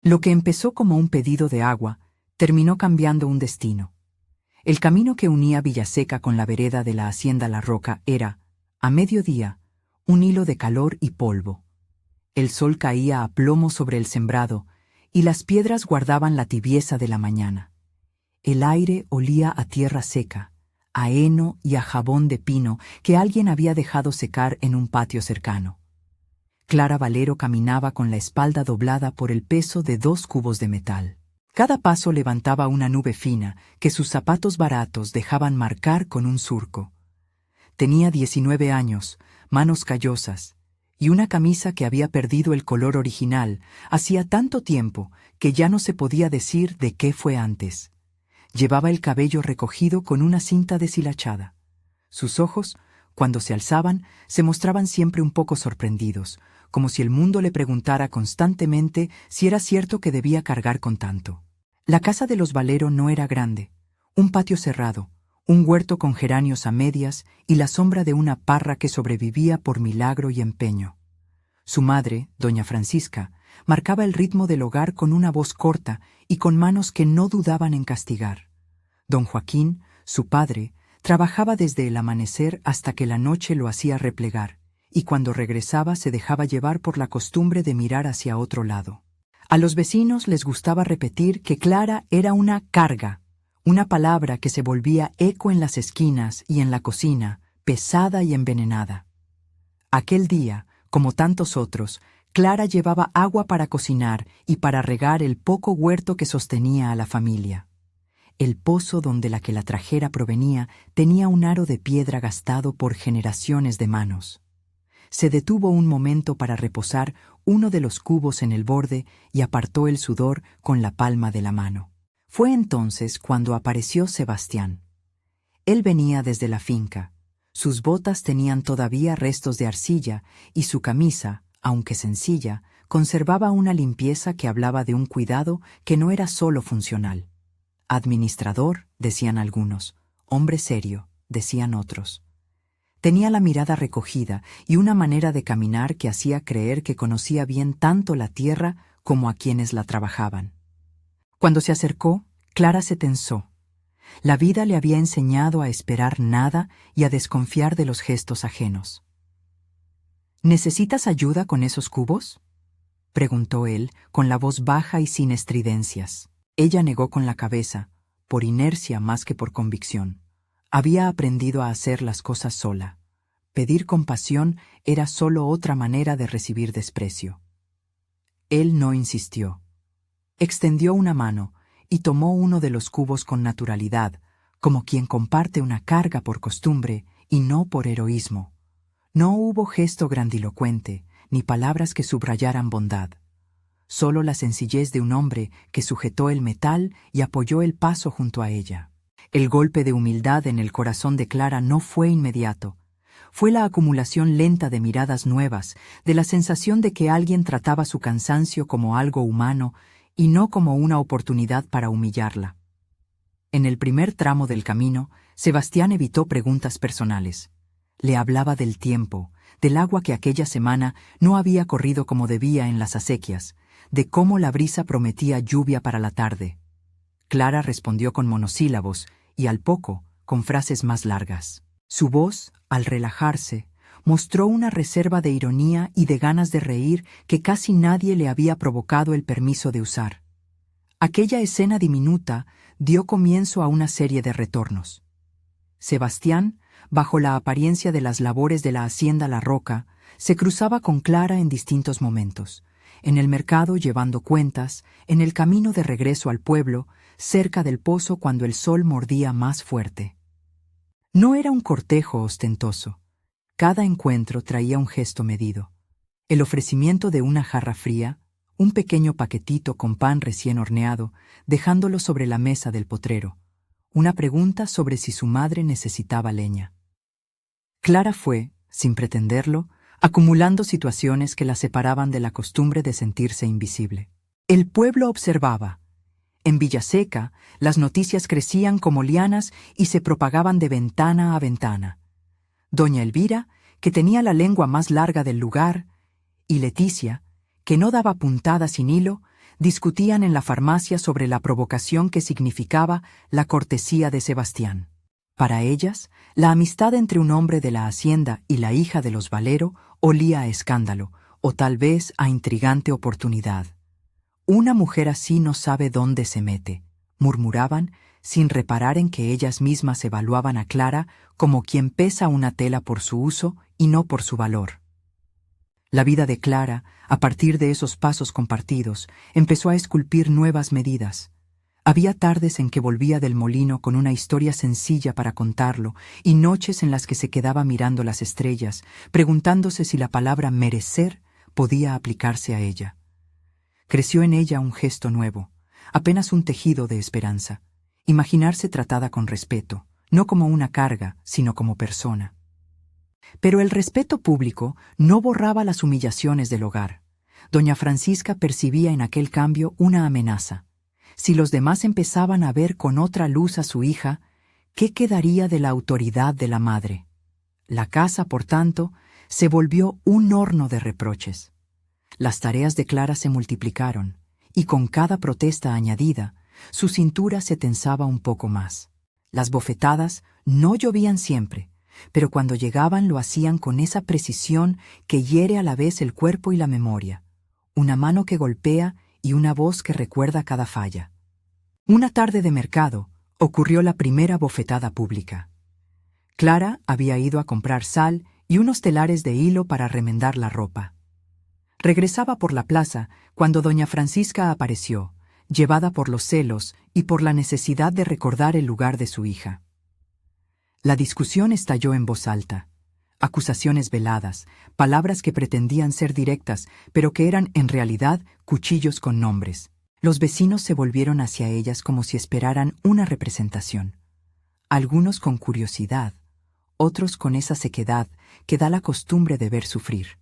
Lo que empezó como un pedido de agua, terminó cambiando un destino. El camino que unía Villaseca con la vereda de la hacienda La Roca era, a mediodía, un hilo de calor y polvo. El sol caía a plomo sobre el sembrado, y las piedras guardaban la tibieza de la mañana. El aire olía a tierra seca, a heno y a jabón de pino que alguien había dejado secar en un patio cercano. Clara Valero caminaba con la espalda doblada por el peso de 2 cubos de metal. Cada paso levantaba una nube fina que sus zapatos baratos dejaban marcar con un surco. Tenía 19 años, manos callosas, y una camisa que había perdido el color original hacía tanto tiempo que ya no se podía decir de qué fue antes. Llevaba el cabello recogido con una cinta deshilachada. Sus ojos, cuando se alzaban, se mostraban siempre un poco sorprendidos, como si el mundo le preguntara constantemente si era cierto que debía cargar con tanto. La casa de los Valero no era grande. Un patio cerrado, un huerto con geranios a medias y la sombra de una parra que sobrevivía por milagro y empeño. Su madre, doña Francisca, marcaba el ritmo del hogar con una voz corta y con manos que no dudaban en castigar. Don Joaquín, su padre, trabajaba desde el amanecer hasta que la noche lo hacía replegar, y cuando regresaba se dejaba llevar por la costumbre de mirar hacia otro lado. A los vecinos les gustaba repetir que Clara era una carga, una palabra que se volvía eco en las esquinas y en la cocina, pesada y envenenada. Aquel día, como tantos otros, Clara llevaba agua para cocinar y para regar el poco huerto que sostenía a la familia. El pozo donde la que la trajera provenía tenía un aro de piedra gastado por generaciones de manos. Se detuvo un momento para reposar uno de los cubos en el borde y apartó el sudor con la palma de la mano. Fue entonces cuando apareció Sebastián. Él venía desde la finca. Sus botas tenían todavía restos de arcilla y su camisa, aunque sencilla, conservaba una limpieza que hablaba de un cuidado que no era solo funcional. Administrador, decían algunos; hombre serio, decían otros. Tenía la mirada recogida y una manera de caminar que hacía creer que conocía bien tanto la tierra como a quienes la trabajaban. Cuando se acercó, Clara se tensó. La vida le había enseñado a esperar nada y a desconfiar de los gestos ajenos. ¿Necesitas ayuda con esos cubos?, preguntó él, con la voz baja y sin estridencias. Ella negó con la cabeza, por inercia más que por convicción. Había aprendido a hacer las cosas sola. Pedir compasión era solo otra manera de recibir desprecio. Él no insistió. Extendió una mano y tomó uno de los cubos con naturalidad, como quien comparte una carga por costumbre y no por heroísmo. No hubo gesto grandilocuente, ni palabras que subrayaran bondad. Solo la sencillez de un hombre que sujetó el metal y apoyó el paso junto a ella. El golpe de humildad en el corazón de Clara no fue inmediato. Fue la acumulación lenta de miradas nuevas, de la sensación de que alguien trataba su cansancio como algo humano y no como una oportunidad para humillarla. En el primer tramo del camino, Sebastián evitó preguntas personales. Le hablaba del tiempo, del agua que aquella semana no había corrido como debía en las acequias, de cómo la brisa prometía lluvia para la tarde. Clara respondió con monosílabos y al poco con frases más largas. Su voz, al relajarse, mostró una reserva de ironía y de ganas de reír que casi nadie le había provocado el permiso de usar. Aquella escena diminuta dio comienzo a una serie de retornos. Sebastián, bajo la apariencia de las labores de la hacienda La Roca, se cruzaba con Clara en distintos momentos, en el mercado llevando cuentas, en el camino de regreso al pueblo, cerca del pozo cuando el sol mordía más fuerte. No era un cortejo ostentoso. Cada encuentro traía un gesto medido. El ofrecimiento de una jarra fría, un pequeño paquetito con pan recién horneado, dejándolo sobre la mesa del potrero, una pregunta sobre si su madre necesitaba leña. Clara fue, sin pretenderlo, acumulando situaciones que la separaban de la costumbre de sentirse invisible. El pueblo observaba. En Villaseca, las noticias crecían como lianas y se propagaban de ventana a ventana. Doña Elvira, que tenía la lengua más larga del lugar, y Leticia, que no daba puntada sin hilo, Discutían en la farmacia sobre la provocación que significaba la cortesía de Sebastián. Para ellas, la amistad entre un hombre de la hacienda y la hija de los Valero olía a escándalo, o tal vez a intrigante oportunidad. Una mujer así no sabe dónde se mete, murmuraban, sin reparar en que ellas mismas evaluaban a Clara como quien pesa una tela por su uso y no por su valor. La vida de Clara, a partir de esos pasos compartidos, empezó a esculpir nuevas medidas. Había tardes en que volvía del molino con una historia sencilla para contarlo y noches en las que se quedaba mirando las estrellas, preguntándose si la palabra merecer podía aplicarse a ella. Creció en ella un gesto nuevo, apenas un tejido de esperanza, imaginarse tratada con respeto, no como una carga, sino como persona. Pero el respeto público no borraba las humillaciones del hogar. Doña Francisca percibía en aquel cambio una amenaza. Si los demás empezaban a ver con otra luz a su hija, ¿qué quedaría de la autoridad de la madre? La casa, por tanto, se volvió un horno de reproches. Las tareas de Clara se multiplicaron, y con cada protesta añadida, su cintura se tensaba un poco más. Las bofetadas no llovían siempre, pero cuando llegaban lo hacían con esa precisión que hiere a la vez el cuerpo y la memoria, una mano que golpea y una voz que recuerda cada falla. Una tarde de mercado ocurrió la primera bofetada pública. Clara había ido a comprar sal y unos telares de hilo para remendar la ropa. Regresaba por la plaza cuando doña Francisca apareció, llevada por los celos y por la necesidad de recordar el lugar de su hija. La discusión estalló en voz alta. Acusaciones veladas, palabras que pretendían ser directas, pero que eran en realidad cuchillos con nombres. Los vecinos se volvieron hacia ellas como si esperaran una representación. Algunos con curiosidad, otros con esa sequedad que da la costumbre de ver sufrir.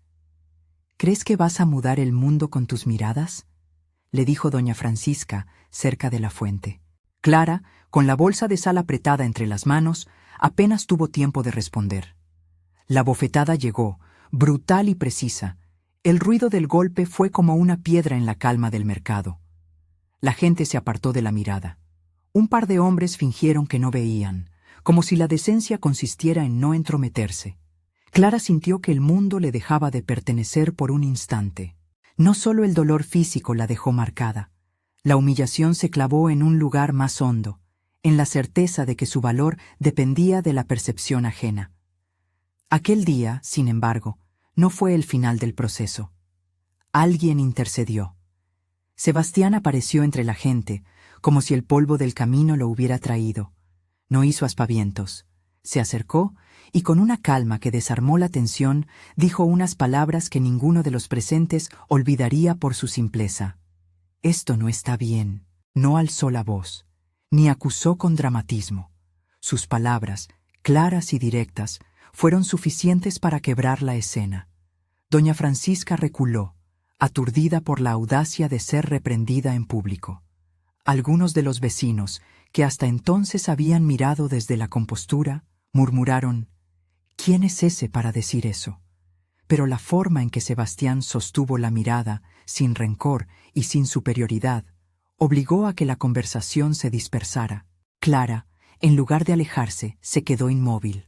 ¿Crees que vas a mudar el mundo con tus miradas?, le dijo doña Francisca, cerca de la fuente. Clara, con la bolsa de sal apretada entre las manos, apenas tuvo tiempo de responder. La bofetada llegó, brutal y precisa. El ruido del golpe fue como una piedra en la calma del mercado. La gente se apartó de la mirada. Un par de hombres fingieron que no veían, como si la decencia consistiera en no entrometerse. Clara sintió que el mundo le dejaba de pertenecer por un instante. No solo el dolor físico la dejó marcada. La humillación se clavó en un lugar más hondo, en la certeza de que su valor dependía de la percepción ajena. Aquel día, sin embargo, no fue el final del proceso. Alguien intercedió. Sebastián apareció entre la gente, como si el polvo del camino lo hubiera traído. No hizo aspavientos. Se acercó y con una calma que desarmó la tensión, dijo unas palabras que ninguno de los presentes olvidaría por su simpleza. Esto no está bien. No alzó la voz, ni acusó con dramatismo. Sus palabras, claras y directas, fueron suficientes para quebrar la escena. Doña Francisca reculó, aturdida por la audacia de ser reprendida en público. Algunos de los vecinos, que hasta entonces habían mirado desde la compostura, murmuraron: ¿quién es ese para decir eso? Pero la forma en que Sebastián sostuvo la mirada, sin rencor y sin superioridad, obligó a que la conversación se dispersara. Clara, en lugar de alejarse, se quedó inmóvil.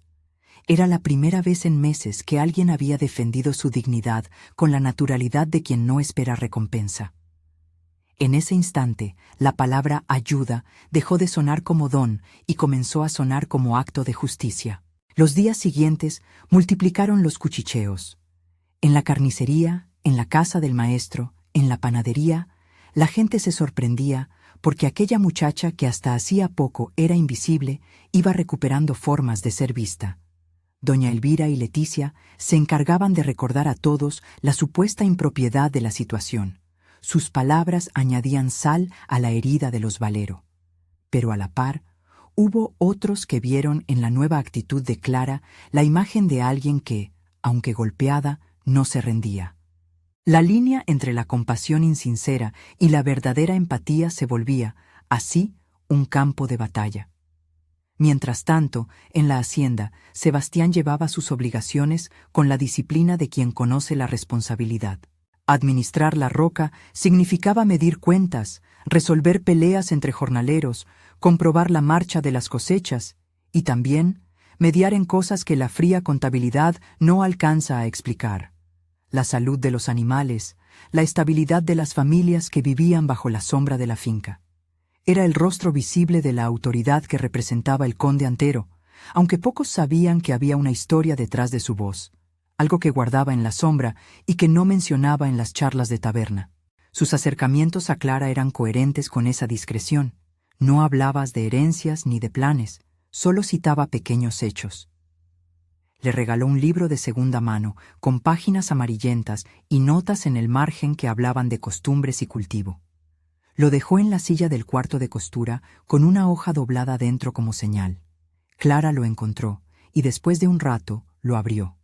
Era la primera vez en meses que alguien había defendido su dignidad con la naturalidad de quien no espera recompensa. En ese instante, la palabra ayuda dejó de sonar como don y comenzó a sonar como acto de justicia. Los días siguientes multiplicaron los cuchicheos. En la carnicería, en la casa del maestro, en la panadería, la gente se sorprendía porque aquella muchacha que hasta hacía poco era invisible iba recuperando formas de ser vista. Doña Elvira y Leticia se encargaban de recordar a todos la supuesta impropiedad de la situación. Sus palabras añadían sal a la herida de los Valero. Pero a la par, hubo otros que vieron en la nueva actitud de Clara la imagen de alguien que, aunque golpeada, no se rendía. La línea entre la compasión insincera y la verdadera empatía se volvía, así, un campo de batalla. Mientras tanto, en la hacienda, Sebastián llevaba sus obligaciones con la disciplina de quien conoce la responsabilidad. Administrar la roca significaba medir cuentas, resolver peleas entre jornaleros, comprobar la marcha de las cosechas y también mediar en cosas que la fría contabilidad no alcanza a explicar: la salud de los animales, la estabilidad de las familias que vivían bajo la sombra de la finca. Era el rostro visible de la autoridad que representaba el conde Antero, aunque pocos sabían que había una historia detrás de su voz, algo que guardaba en la sombra y que no mencionaba en las charlas de taberna. Sus acercamientos a Clara eran coherentes con esa discreción. No hablabas de herencias ni de planes, solo citaba pequeños hechos. Le regaló un libro de segunda mano, con páginas amarillentas y notas en el margen que hablaban de costumbres y cultivo. Lo dejó en la silla del cuarto de costura, con una hoja doblada dentro como señal. Clara lo encontró, y después de un rato lo abrió.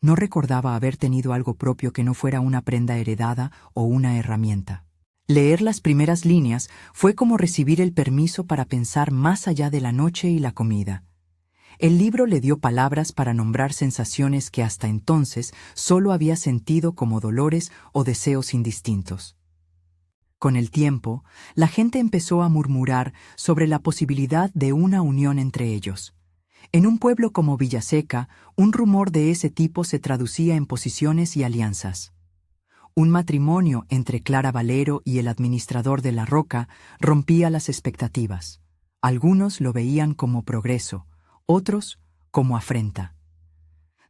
No recordaba haber tenido algo propio que no fuera una prenda heredada o una herramienta. Leer las primeras líneas fue como recibir el permiso para pensar más allá de la noche y la comida. El libro le dio palabras para nombrar sensaciones que hasta entonces solo había sentido como dolores o deseos indistintos. Con el tiempo, la gente empezó a murmurar sobre la posibilidad de una unión entre ellos. En un pueblo como Villaseca, un rumor de ese tipo se traducía en posiciones y alianzas. Un matrimonio entre Clara Valero y el administrador de la Roca rompía las expectativas. Algunos lo veían como progreso, otros como afrenta.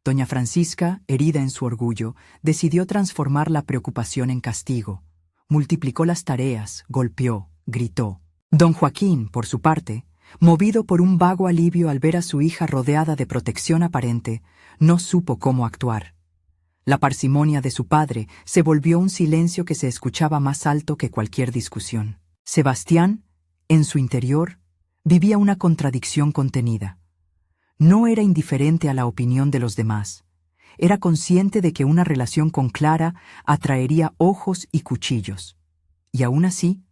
Doña Francisca, herida en su orgullo, decidió transformar la preocupación en castigo. Multiplicó las tareas, golpeó, gritó. Don Joaquín, por su parte, movido por un vago alivio al ver a su hija rodeada de protección aparente, no supo cómo actuar. La parsimonia de su padre se volvió un silencio que se escuchaba más alto que cualquier discusión. Sebastián, en su interior, vivía una contradicción contenida. No era indiferente a la opinión de los demás. Era consciente de que una relación con Clara atraería ojos y cuchillos. Y aún así,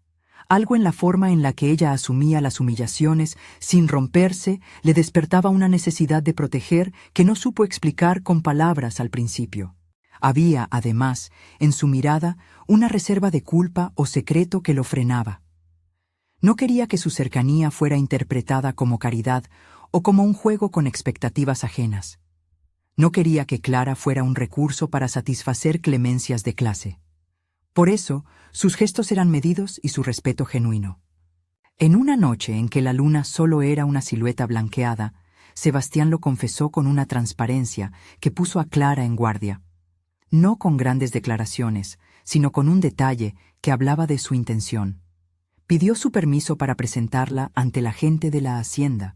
algo en la forma en la que ella asumía las humillaciones sin romperse le despertaba una necesidad de proteger que no supo explicar con palabras al principio. Había, además, en su mirada una reserva de culpa o secreto que lo frenaba. No quería que su cercanía fuera interpretada como caridad o como un juego con expectativas ajenas. No quería que Clara fuera un recurso para satisfacer clemencias de clase. Por eso, sus gestos eran medidos y su respeto genuino. En una noche en que la luna solo era una silueta blanqueada, Sebastián lo confesó con una transparencia que puso a Clara en guardia. No con grandes declaraciones, sino con un detalle que hablaba de su intención. Pidió su permiso para presentarla ante la gente de la hacienda,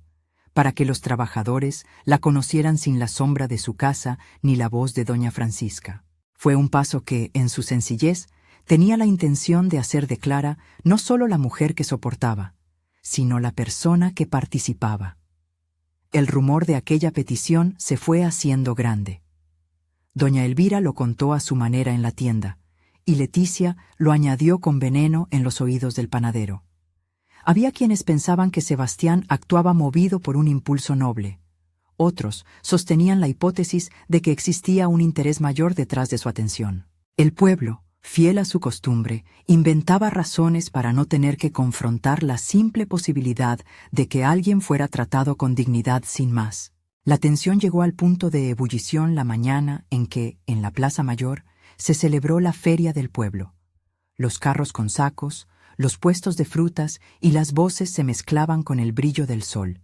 para que los trabajadores la conocieran sin la sombra de su casa ni la voz de doña Francisca. Fue un paso que, en su sencillez, tenía la intención de hacer de Clara no solo la mujer que soportaba, sino la persona que participaba. El rumor de aquella petición se fue haciendo grande. Doña Elvira lo contó a su manera en la tienda, y Leticia lo añadió con veneno en los oídos del panadero. Había quienes pensaban que Sebastián actuaba movido por un impulso noble. Otros sostenían la hipótesis de que existía un interés mayor detrás de su atención. El pueblo, fiel a su costumbre, inventaba razones para no tener que confrontar la simple posibilidad de que alguien fuera tratado con dignidad sin más. La tensión llegó al punto de ebullición la mañana en que, en la Plaza Mayor, se celebró la feria del pueblo. Los carros con sacos, los puestos de frutas y las voces se mezclaban con el brillo del sol.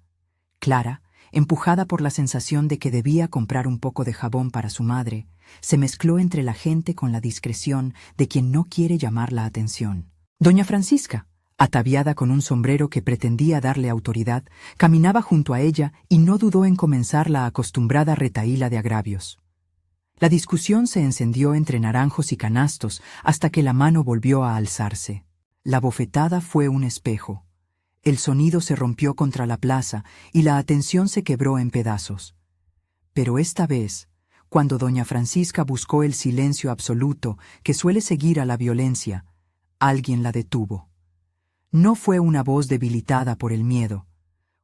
Clara, empujada por la sensación de que debía comprar un poco de jabón para su madre, se mezcló entre la gente con la discreción de quien no quiere llamar la atención. Doña Francisca, ataviada con un sombrero que pretendía darle autoridad, caminaba junto a ella y no dudó en comenzar la acostumbrada retahíla de agravios. La discusión se encendió entre naranjos y canastos hasta que la mano volvió a alzarse. La bofetada fue un espejo. El sonido se rompió contra la plaza y la atención se quebró en pedazos. Pero esta vez, cuando doña Francisca buscó el silencio absoluto que suele seguir a la violencia, alguien la detuvo. No fue una voz debilitada por el miedo,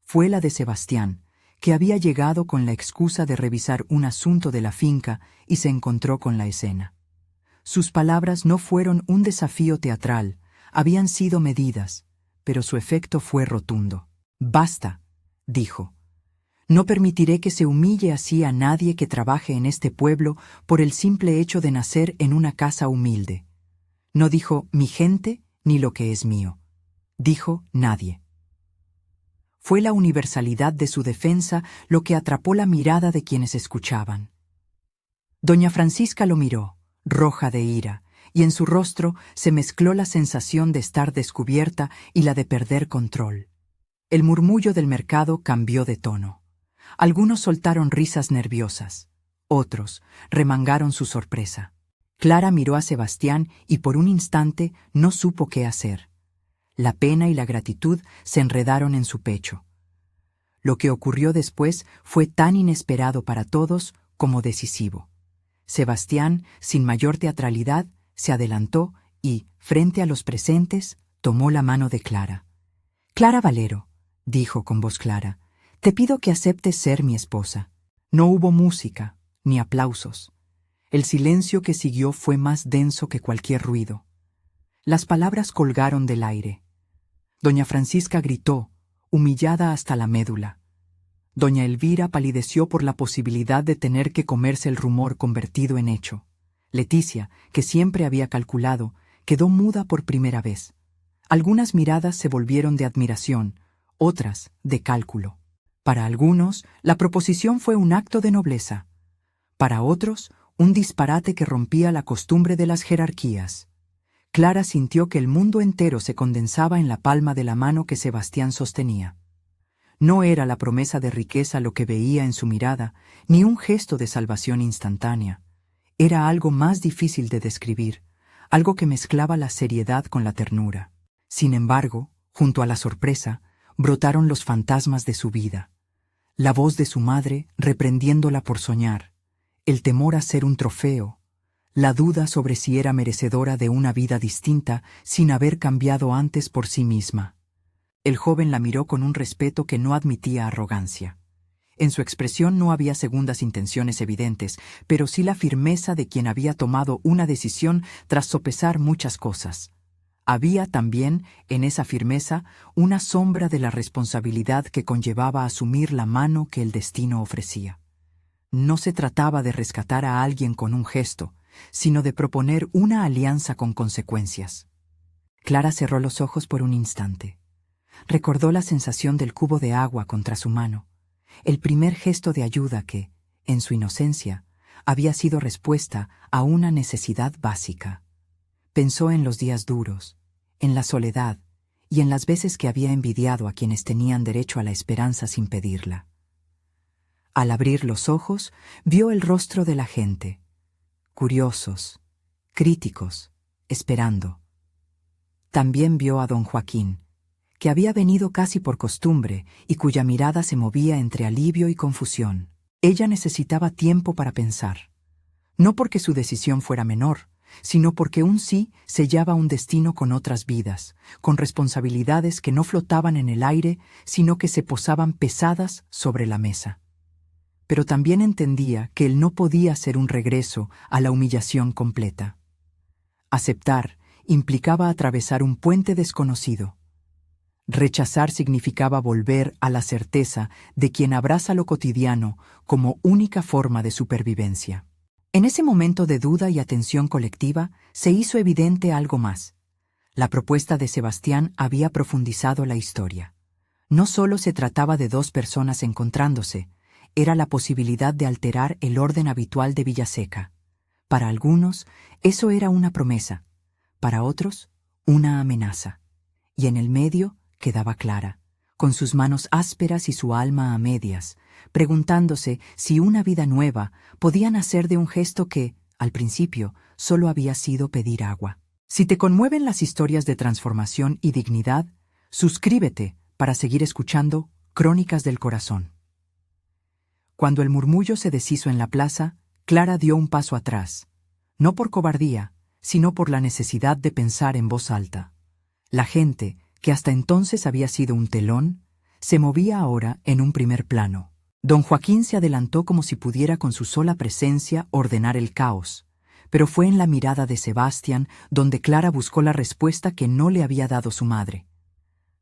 fue la de Sebastián, que había llegado con la excusa de revisar un asunto de la finca y se encontró con la escena. Sus palabras no fueron un desafío teatral, habían sido medidas, pero su efecto fue rotundo. «Basta», dijo. «No permitiré que se humille así a nadie que trabaje en este pueblo por el simple hecho de nacer en una casa humilde». No dijo «mi gente» ni «lo que es mío». Dijo «nadie». Fue la universalidad de su defensa lo que atrapó la mirada de quienes escuchaban. Doña Francisca lo miró, roja de ira, y en su rostro se mezcló la sensación de estar descubierta y la de perder control. El murmullo del mercado cambió de tono. Algunos soltaron risas nerviosas, otros remangaron su sorpresa. Clara miró a Sebastián y por un instante no supo qué hacer. La pena y la gratitud se enredaron en su pecho. Lo que ocurrió después fue tan inesperado para todos como decisivo. Sebastián, sin mayor teatralidad, se adelantó y, frente a los presentes, tomó la mano de Clara. «Clara Valero», dijo con voz clara, «te pido que aceptes ser mi esposa». No hubo música, ni aplausos. El silencio que siguió fue más denso que cualquier ruido. Las palabras colgaron del aire. Doña Francisca gritó, humillada hasta la médula. Doña Elvira palideció por la posibilidad de tener que comerse el rumor convertido en hecho. Leticia, que siempre había calculado, quedó muda por primera vez. Algunas miradas se volvieron de admiración, otras de cálculo. Para algunos, la proposición fue un acto de nobleza. Para otros, un disparate que rompía la costumbre de las jerarquías. Clara sintió que el mundo entero se condensaba en la palma de la mano que Sebastián sostenía. No era la promesa de riqueza lo que veía en su mirada, ni un gesto de salvación instantánea. Era algo más difícil de describir, algo que mezclaba la seriedad con la ternura. Sin embargo, junto a la sorpresa, brotaron los fantasmas de su vida. La voz de su madre reprendiéndola por soñar, el temor a ser un trofeo, la duda sobre si era merecedora de una vida distinta sin haber cambiado antes por sí misma. El joven la miró con un respeto que no admitía arrogancia. En su expresión no había segundas intenciones evidentes, pero sí la firmeza de quien había tomado una decisión tras sopesar muchas cosas. Había también, en esa firmeza, una sombra de la responsabilidad que conllevaba asumir la mano que el destino ofrecía. No se trataba de rescatar a alguien con un gesto, sino de proponer una alianza con consecuencias. Clara cerró los ojos por un instante. Recordó la sensación del cubo de agua contra su mano, el primer gesto de ayuda que, en su inocencia, había sido respuesta a una necesidad básica. Pensó en los días duros, en la soledad y en las veces que había envidiado a quienes tenían derecho a la esperanza sin pedirla. Al abrir los ojos, vio el rostro de la gente, curiosos, críticos, esperando. También vio a don Joaquín, que había venido casi por costumbre y cuya mirada se movía entre alivio y confusión. Ella necesitaba tiempo para pensar, no porque su decisión fuera menor, sino porque un sí sellaba un destino con otras vidas, con responsabilidades que no flotaban en el aire, sino que se posaban pesadas sobre la mesa. Pero también entendía que él no podía ser un regreso a la humillación completa. Aceptar implicaba atravesar un puente desconocido. Rechazar significaba volver a la certeza de quien abraza lo cotidiano como única forma de supervivencia. En ese momento de duda y atención colectiva se hizo evidente algo más. La propuesta de Sebastián había profundizado la historia. No solo se trataba de dos personas encontrándose, era la posibilidad de alterar el orden habitual de Villaseca. Para algunos, eso era una promesa, para otros, una amenaza. Y en el medio quedaba Clara, con sus manos ásperas y su alma a medias, preguntándose si una vida nueva podía nacer de un gesto que, al principio, solo había sido pedir agua. Si te conmueven las historias de transformación y dignidad, suscríbete para seguir escuchando Crónicas del Corazón. Cuando el murmullo se deshizo en la plaza, Clara dio un paso atrás, no por cobardía, sino por la necesidad de pensar en voz alta. La gente, que hasta entonces había sido un telón, se movía ahora en un primer plano. Don Joaquín se adelantó como si pudiera con su sola presencia ordenar el caos, pero fue en la mirada de Sebastián donde Clara buscó la respuesta que no le había dado su madre.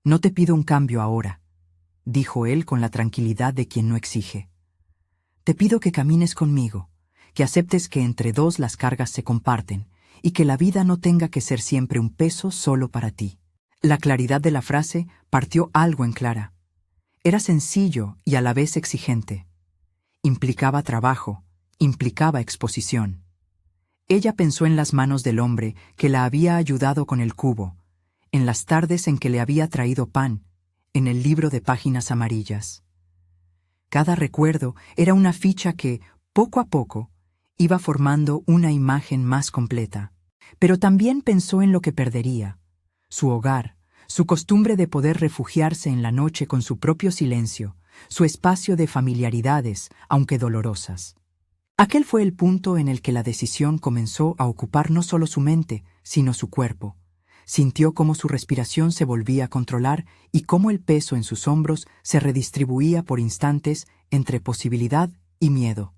«No te pido un cambio ahora», dijo él con la tranquilidad de quien no exige. «Te pido que camines conmigo, que aceptes que entre dos las cargas se comparten y que la vida no tenga que ser siempre un peso solo para ti». La claridad de la frase partió algo en Clara. Era sencillo y a la vez exigente. Implicaba trabajo, implicaba exposición. Ella pensó en las manos del hombre que la había ayudado con el cubo, en las tardes en que le había traído pan, en el libro de páginas amarillas. Cada recuerdo era una ficha que, poco a poco, iba formando una imagen más completa. Pero también pensó en lo que perdería: su hogar, su costumbre de poder refugiarse en la noche con su propio silencio, su espacio de familiaridades, aunque dolorosas. Aquel fue el punto en el que la decisión comenzó a ocupar no solo su mente, sino su cuerpo. Sintió cómo su respiración se volvía a controlar y cómo el peso en sus hombros se redistribuía por instantes entre posibilidad y miedo.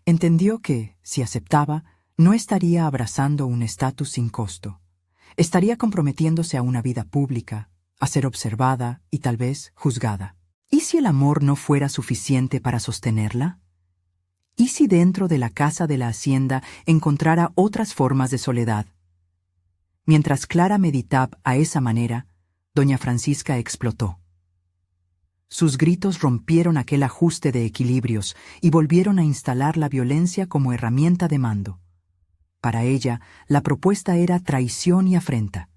Entendió que, si aceptaba, no estaría abrazando un estatus sin costo. Estaría comprometiéndose a una vida pública, a ser observada y tal vez juzgada. ¿Y si el amor no fuera suficiente para sostenerla? ¿Y si dentro de la casa de la hacienda encontrara otras formas de soledad? Mientras Clara meditaba a esa manera, doña Francisca explotó. Sus gritos rompieron aquel ajuste de equilibrios y volvieron a instalar la violencia como herramienta de mando. Para ella, la propuesta era traición y afrenta.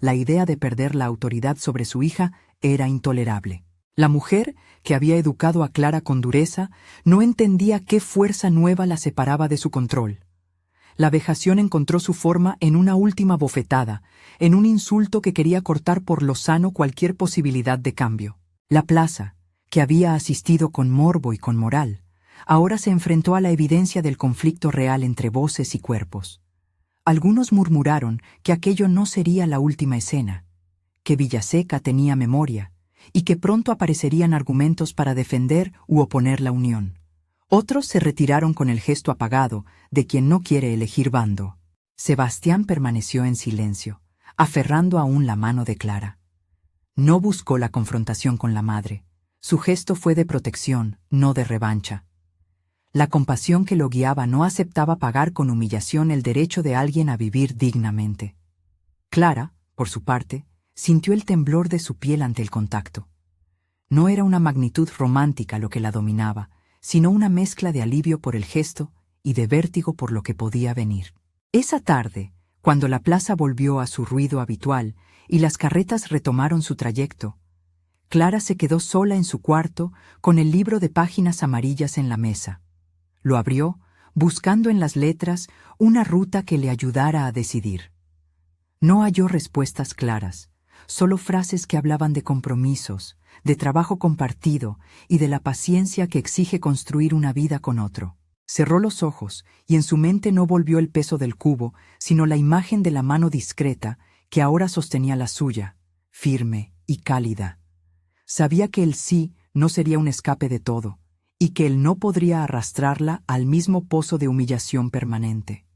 La idea de perder la autoridad sobre su hija era intolerable. La mujer, que había educado a Clara con dureza, no entendía qué fuerza nueva la separaba de su control. La vejación encontró su forma en una última bofetada, en un insulto que quería cortar por lo sano cualquier posibilidad de cambio. La plaza, que había asistido con morbo y con moral, ahora se enfrentó a la evidencia del conflicto real entre voces y cuerpos. Algunos murmuraron que aquello no sería la última escena, que Villaseca tenía memoria, y que pronto aparecerían argumentos para defender u oponer la unión. Otros se retiraron con el gesto apagado de quien no quiere elegir bando. Sebastián permaneció en silencio, aferrando aún la mano de Clara. No buscó la confrontación con la madre. Su gesto fue de protección, no de revancha. La compasión que lo guiaba no aceptaba pagar con humillación el derecho de alguien a vivir dignamente. Clara, por su parte, sintió el temblor de su piel ante el contacto. No era una magnitud romántica lo que la dominaba, sino una mezcla de alivio por el gesto y de vértigo por lo que podía venir. Esa tarde, cuando la plaza volvió a su ruido habitual y las carretas retomaron su trayecto, Clara se quedó sola en su cuarto con el libro de páginas amarillas en la mesa. Lo abrió, buscando en las letras una ruta que le ayudara a decidir. No halló respuestas claras, solo frases que hablaban de compromisos, de trabajo compartido y de la paciencia que exige construir una vida con otro. Cerró los ojos y en su mente no volvió el peso del cubo, sino la imagen de la mano discreta que ahora sostenía la suya, firme y cálida. Sabía que el sí no sería un escape de todo, y que él no podría arrastrarla al mismo pozo de humillación permanente.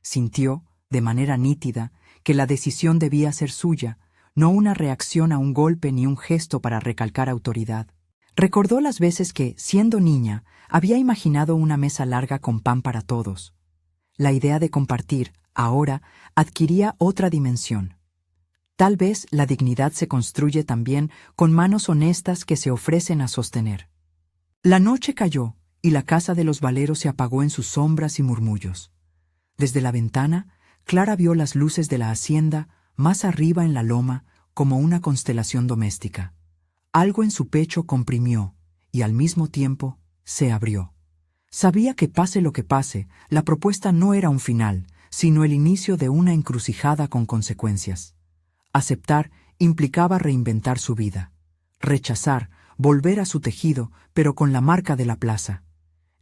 Sintió, de manera nítida, que la decisión debía ser suya, no una reacción a un golpe ni un gesto para recalcar autoridad. Recordó las veces que, siendo niña, había imaginado una mesa larga con pan para todos. La idea de compartir, ahora, adquiría otra dimensión. Tal vez la dignidad se construye también con manos honestas que se ofrecen a sostener. La noche cayó y la casa de los Valeros se apagó en sus sombras y murmullos. Desde la ventana, Clara vio las luces de la hacienda más arriba en la loma como una constelación doméstica. Algo en su pecho comprimió y al mismo tiempo se abrió. Sabía que pase lo que pase, la propuesta no era un final, sino el inicio de una encrucijada con consecuencias. Aceptar implicaba reinventar su vida. Rechazar, volver a su tejido, pero con la marca de la plaza.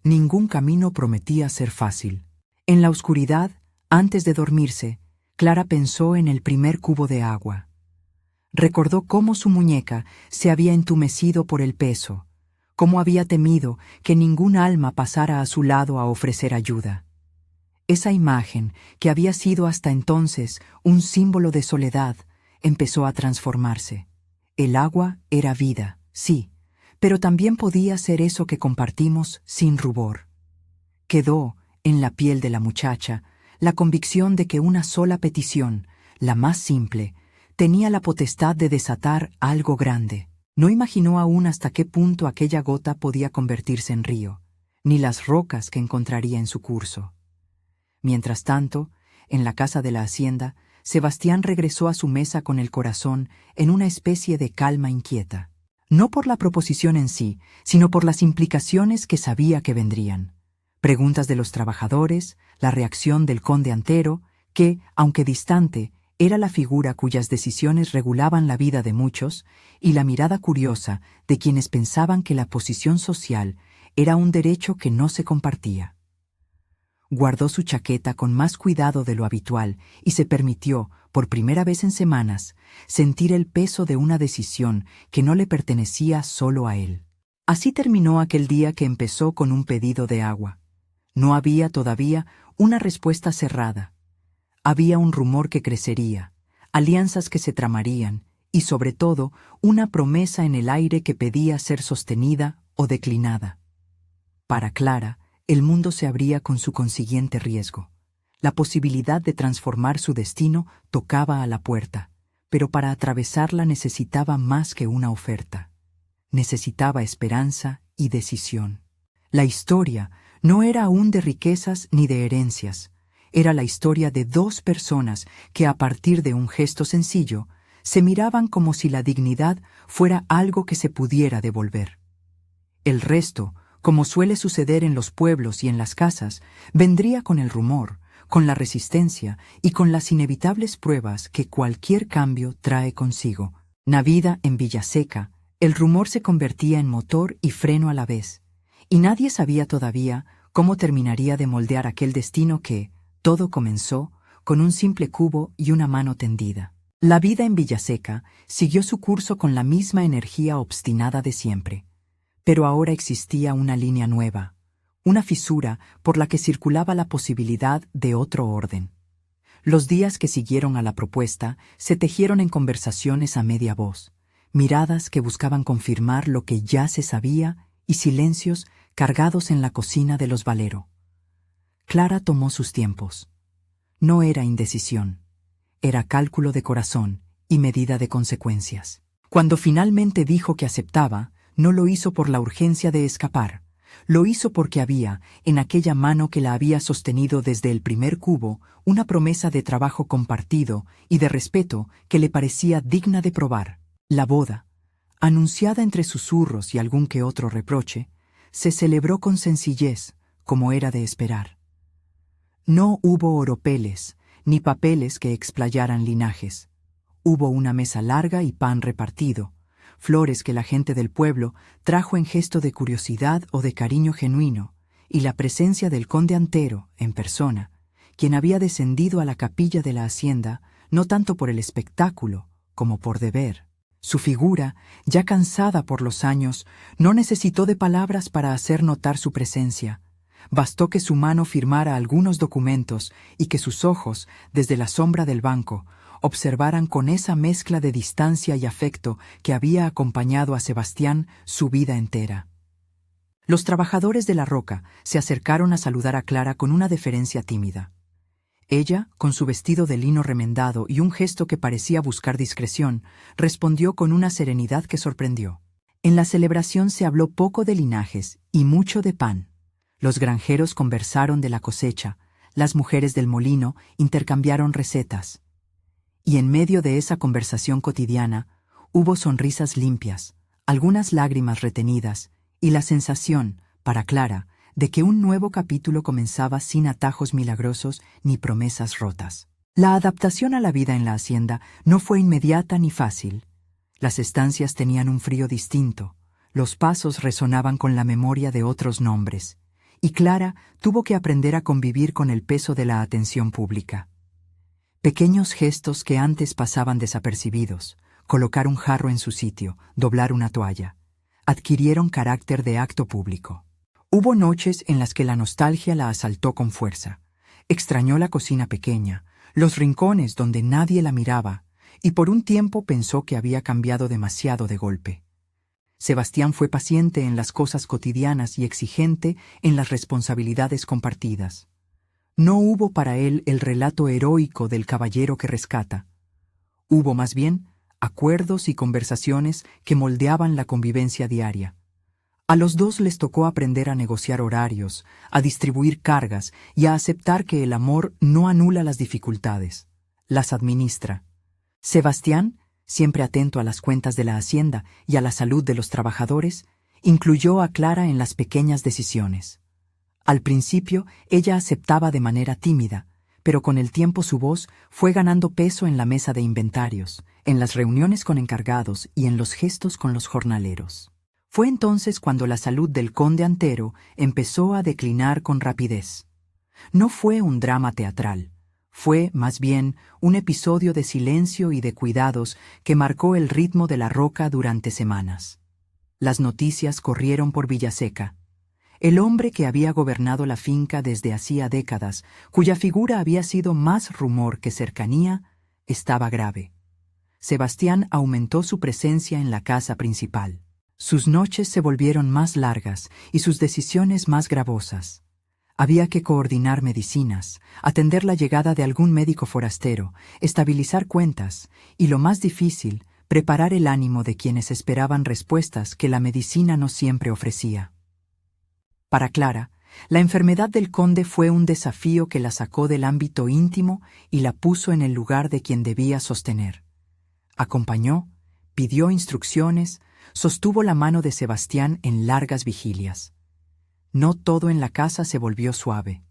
Ningún camino prometía ser fácil. En la oscuridad, antes de dormirse, Clara pensó en el primer cubo de agua. Recordó cómo su muñeca se había entumecido por el peso, cómo había temido que ningún alma pasara a su lado a ofrecer ayuda. Esa imagen, que había sido hasta entonces un símbolo de soledad, empezó a transformarse. El agua era vida, sí, pero también podía ser eso que compartimos sin rubor. Quedó, en la piel de la muchacha, la convicción de que una sola petición, la más simple, tenía la potestad de desatar algo grande. No imaginó aún hasta qué punto aquella gota podía convertirse en río, ni las rocas que encontraría en su curso. Mientras tanto, en la casa de la hacienda, Sebastián regresó a su mesa con el corazón en una especie de calma inquieta. No por la proposición en sí, sino por las implicaciones que sabía que vendrían. Preguntas de los trabajadores, la reacción del conde Antero, que, aunque distante, era la figura cuyas decisiones regulaban la vida de muchos, y la mirada curiosa de quienes pensaban que la posición social era un derecho que no se compartía. Guardó su chaqueta con más cuidado de lo habitual y se permitió, por primera vez en semanas, sentir el peso de una decisión que no le pertenecía solo a él. Así terminó aquel día que empezó con un pedido de agua. No había todavía una respuesta cerrada. Había un rumor que crecería, alianzas que se tramarían y, sobre todo, una promesa en el aire que pedía ser sostenida o declinada. Para Clara, el mundo se abría con su consiguiente riesgo. La posibilidad de transformar su destino tocaba a la puerta, pero para atravesarla necesitaba más que una oferta. Necesitaba esperanza y decisión. La historia no era aún de riquezas ni de herencias. Era la historia de dos personas que, a partir de un gesto sencillo, se miraban como si la dignidad fuera algo que se pudiera devolver. El resto, como suele suceder en los pueblos y en las casas, vendría con el rumor, con la resistencia y con las inevitables pruebas que cualquier cambio trae consigo. Navida en Villaseca, el rumor se convertía en motor y freno a la vez, y nadie sabía todavía cómo terminaría de moldear aquel destino que, todo comenzó, con un simple cubo y una mano tendida. La vida en Villaseca siguió su curso con la misma energía obstinada de siempre. Pero ahora existía una línea nueva, una fisura por la que circulaba la posibilidad de otro orden. Los días que siguieron a la propuesta se tejieron en conversaciones a media voz, miradas que buscaban confirmar lo que ya se sabía y silencios cargados en la cocina de los Valero. Clara tomó sus tiempos. No era indecisión, era cálculo de corazón y medida de consecuencias. Cuando finalmente dijo que aceptaba, no lo hizo por la urgencia de escapar, lo hizo porque había, en aquella mano que la había sostenido desde el primer cubo, una promesa de trabajo compartido y de respeto que le parecía digna de probar. La boda, anunciada entre susurros y algún que otro reproche, se celebró con sencillez, como era de esperar. No hubo oropeles, ni papeles que explayaran linajes. Hubo una mesa larga y pan repartido, flores que la gente del pueblo trajo en gesto de curiosidad o de cariño genuino, y la presencia del conde Antero, en persona, quien había descendido a la capilla de la hacienda no tanto por el espectáculo como por deber. Su figura, ya cansada por los años, no necesitó de palabras para hacer notar su presencia. Bastó que su mano firmara algunos documentos y que sus ojos, desde la sombra del banco, observaran con esa mezcla de distancia y afecto que había acompañado a Sebastián su vida entera. Los trabajadores de la roca se acercaron a saludar a Clara con una deferencia tímida. Ella, con su vestido de lino remendado y un gesto que parecía buscar discreción, respondió con una serenidad que sorprendió. En la celebración se habló poco de linajes y mucho de pan. Los granjeros conversaron de la cosecha, las mujeres del molino intercambiaron recetas. Y en medio de esa conversación cotidiana, hubo sonrisas limpias, algunas lágrimas retenidas, y la sensación, para Clara, de que un nuevo capítulo comenzaba sin atajos milagrosos ni promesas rotas. La adaptación a la vida en la hacienda no fue inmediata ni fácil. Las estancias tenían un frío distinto, los pasos resonaban con la memoria de otros nombres, y Clara tuvo que aprender a convivir con el peso de la atención pública. Pequeños gestos que antes pasaban desapercibidos, colocar un jarro en su sitio, doblar una toalla, adquirieron carácter de acto público. Hubo noches en las que la nostalgia la asaltó con fuerza. Extrañó la cocina pequeña, los rincones donde nadie la miraba, y por un tiempo pensó que había cambiado demasiado de golpe. Sebastián fue paciente en las cosas cotidianas y exigente en las responsabilidades compartidas. No hubo para él el relato heroico del caballero que rescata. Hubo más bien acuerdos y conversaciones que moldeaban la convivencia diaria. A los dos les tocó aprender a negociar horarios, a distribuir cargas y a aceptar que el amor no anula las dificultades, las administra. Sebastián, siempre atento a las cuentas de la hacienda y a la salud de los trabajadores, incluyó a Clara en las pequeñas decisiones. Al principio, ella aceptaba de manera tímida, pero con el tiempo su voz fue ganando peso en la mesa de inventarios, en las reuniones con encargados y en los gestos con los jornaleros. Fue entonces cuando la salud del conde Antero empezó a declinar con rapidez. No fue un drama teatral, fue, más bien, un episodio de silencio y de cuidados que marcó el ritmo de la Roca durante semanas. Las noticias corrieron por Villaseca. El hombre que había gobernado la finca desde hacía décadas, cuya figura había sido más rumor que cercanía, estaba grave. Sebastián aumentó su presencia en la casa principal. Sus noches se volvieron más largas y sus decisiones más gravosas. Había que coordinar medicinas, atender la llegada de algún médico forastero, estabilizar cuentas y, lo más difícil, preparar el ánimo de quienes esperaban respuestas que la medicina no siempre ofrecía. Para Clara, la enfermedad del conde fue un desafío que la sacó del ámbito íntimo y la puso en el lugar de quien debía sostener. Acompañó, pidió instrucciones, sostuvo la mano de Sebastián en largas vigilias. No todo en la casa se volvió suave.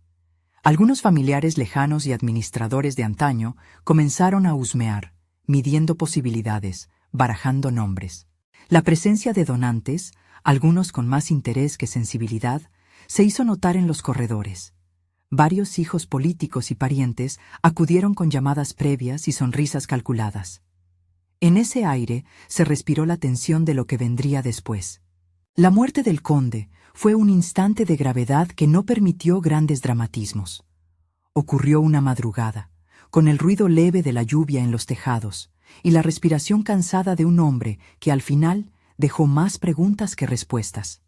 Algunos familiares lejanos y administradores de antaño comenzaron a husmear, midiendo posibilidades, barajando nombres. La presencia de donantes, algunos con más interés que sensibilidad, se hizo notar en los corredores. Varios hijos políticos y parientes acudieron con llamadas previas y sonrisas calculadas. En ese aire se respiró la tensión de lo que vendría después. La muerte del conde fue un instante de gravedad que no permitió grandes dramatismos. Ocurrió una madrugada, con el ruido leve de la lluvia en los tejados y la respiración cansada de un hombre que al final dejó más preguntas que respuestas.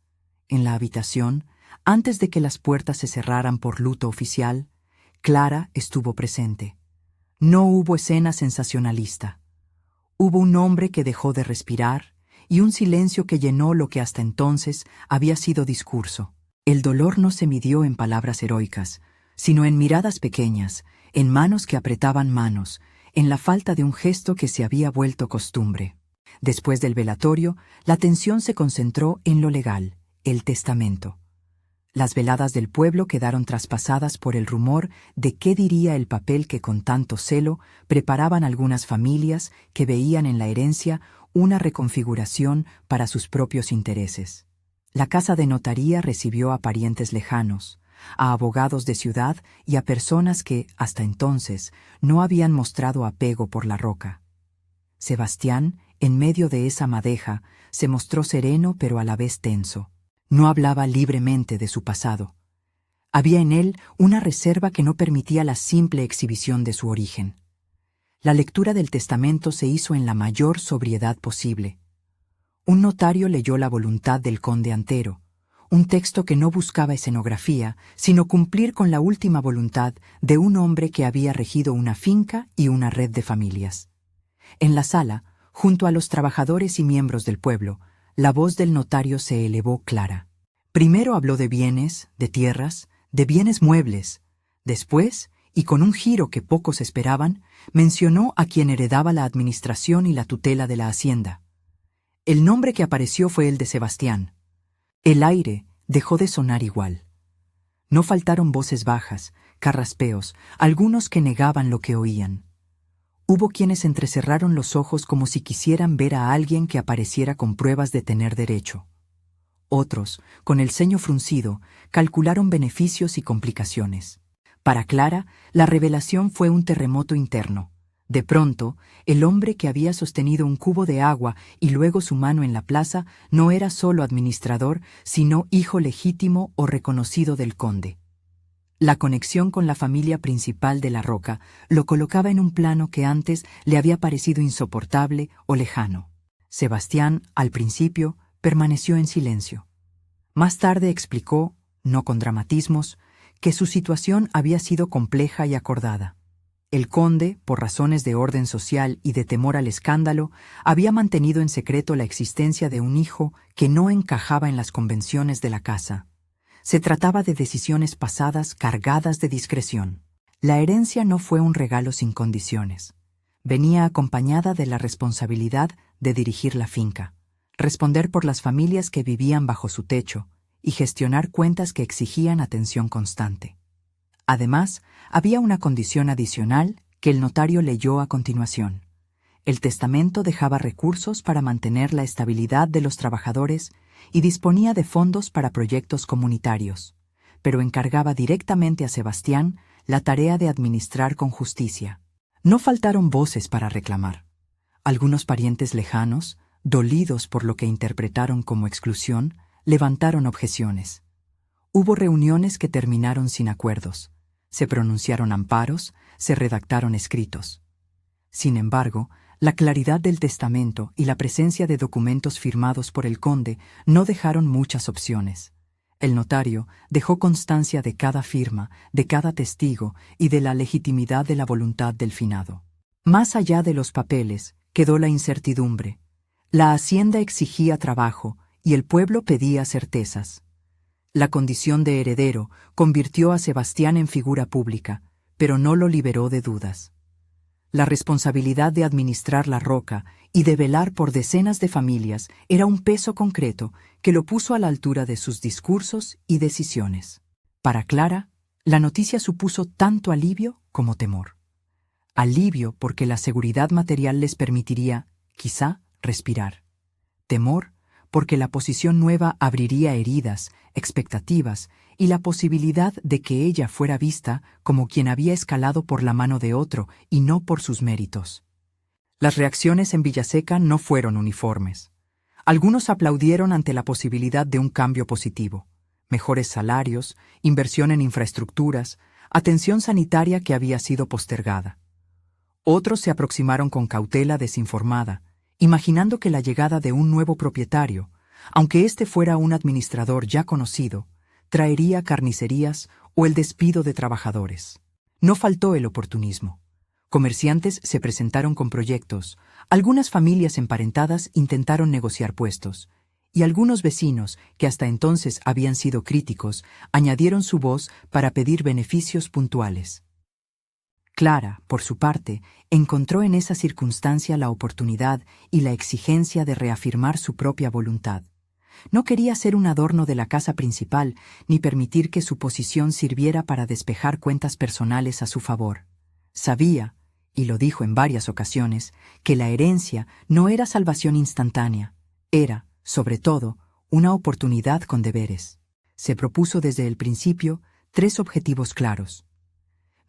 En la habitación, antes de que las puertas se cerraran por luto oficial, Clara estuvo presente. No hubo escena sensacionalista. Hubo un hombre que dejó de respirar y un silencio que llenó lo que hasta entonces había sido discurso. El dolor no se midió en palabras heroicas, sino en miradas pequeñas, en manos que apretaban manos, en la falta de un gesto que se había vuelto costumbre. Después del velatorio, la atención se concentró en lo legal, el testamento. Las veladas del pueblo quedaron traspasadas por el rumor de qué diría el papel que con tanto celo preparaban algunas familias que veían en la herencia una reconfiguración para sus propios intereses. La casa de notaría recibió a parientes lejanos, a abogados de ciudad y a personas que, hasta entonces, no habían mostrado apego por la Roca. Sebastián, en medio de esa madeja, se mostró sereno pero a la vez tenso. No hablaba libremente de su pasado. Había en él una reserva que no permitía la simple exhibición de su origen. La lectura del testamento se hizo en la mayor sobriedad posible. Un notario leyó la voluntad del conde Antero, un texto que no buscaba escenografía, sino cumplir con la última voluntad de un hombre que había regido una finca y una red de familias. En la sala, junto a los trabajadores y miembros del pueblo, la voz del notario se elevó clara. Primero habló de bienes, de tierras, de bienes muebles. Después, y con un giro que pocos esperaban, mencionó a quien heredaba la administración y la tutela de la hacienda. El nombre que apareció fue el de Sebastián. El aire dejó de sonar igual. No faltaron voces bajas, carraspeos, algunos que negaban lo que oían. Hubo quienes entrecerraron los ojos como si quisieran ver a alguien que apareciera con pruebas de tener derecho. Otros, con el ceño fruncido, calcularon beneficios y complicaciones. Para Clara, la revelación fue un terremoto interno. De pronto, el hombre que había sostenido un cubo de agua y luego su mano en la plaza no era solo administrador, sino hijo legítimo o reconocido del conde. La conexión con la familia principal de la Roca lo colocaba en un plano que antes le había parecido insoportable o lejano. Sebastián, al principio, permaneció en silencio. Más tarde explicó, no con dramatismos, que su situación había sido compleja y acordada. El conde, por razones de orden social y de temor al escándalo, había mantenido en secreto la existencia de un hijo que no encajaba en las convenciones de la casa. Se trataba de decisiones pasadas cargadas de discreción. La herencia no fue un regalo sin condiciones. Venía acompañada de la responsabilidad de dirigir la finca, responder por las familias que vivían bajo su techo y gestionar cuentas que exigían atención constante. Además, había una condición adicional que el notario leyó a continuación. El testamento dejaba recursos para mantener la estabilidad de los trabajadores y disponía de fondos para proyectos comunitarios, pero encargaba directamente a Sebastián la tarea de administrar con justicia. No faltaron voces para reclamar. Algunos parientes lejanos, dolidos por lo que interpretaron como exclusión, levantaron objeciones. Hubo reuniones que terminaron sin acuerdos. Se pronunciaron amparos, se redactaron escritos. Sin embargo, la claridad del testamento y la presencia de documentos firmados por el conde no dejaron muchas opciones. El notario dejó constancia de cada firma, de cada testigo y de la legitimidad de la voluntad del finado. Más allá de los papeles, quedó la incertidumbre. La hacienda exigía trabajo y el pueblo pedía certezas. La condición de heredero convirtió a Sebastián en figura pública, pero no lo liberó de dudas. La responsabilidad de administrar la Roca y de velar por decenas de familias era un peso concreto que lo puso a la altura de sus discursos y decisiones. Para Clara, la noticia supuso tanto alivio como temor. Alivio porque la seguridad material les permitiría, quizá, respirar. Temor porque la posición nueva abriría heridas, expectativas y la posibilidad de que ella fuera vista como quien había escalado por la mano de otro y no por sus méritos. Las reacciones en Villaseca no fueron uniformes. Algunos aplaudieron ante la posibilidad de un cambio positivo: mejores salarios, inversión en infraestructuras, atención sanitaria que había sido postergada. Otros se aproximaron con cautela desinformada, imaginando que la llegada de un nuevo propietario, aunque éste fuera un administrador ya conocido, traería carnicerías o el despido de trabajadores. No faltó el oportunismo. Comerciantes se presentaron con proyectos, algunas familias emparentadas intentaron negociar puestos, y algunos vecinos, que hasta entonces habían sido críticos, añadieron su voz para pedir beneficios puntuales. Clara, por su parte, encontró en esa circunstancia la oportunidad y la exigencia de reafirmar su propia voluntad. No quería ser un adorno de la casa principal, ni permitir que su posición sirviera para despejar cuentas personales a su favor. Sabía, y lo dijo en varias ocasiones, que la herencia no era salvación instantánea, era, sobre todo, una oportunidad con deberes. Se propuso desde el principio 3 objetivos claros: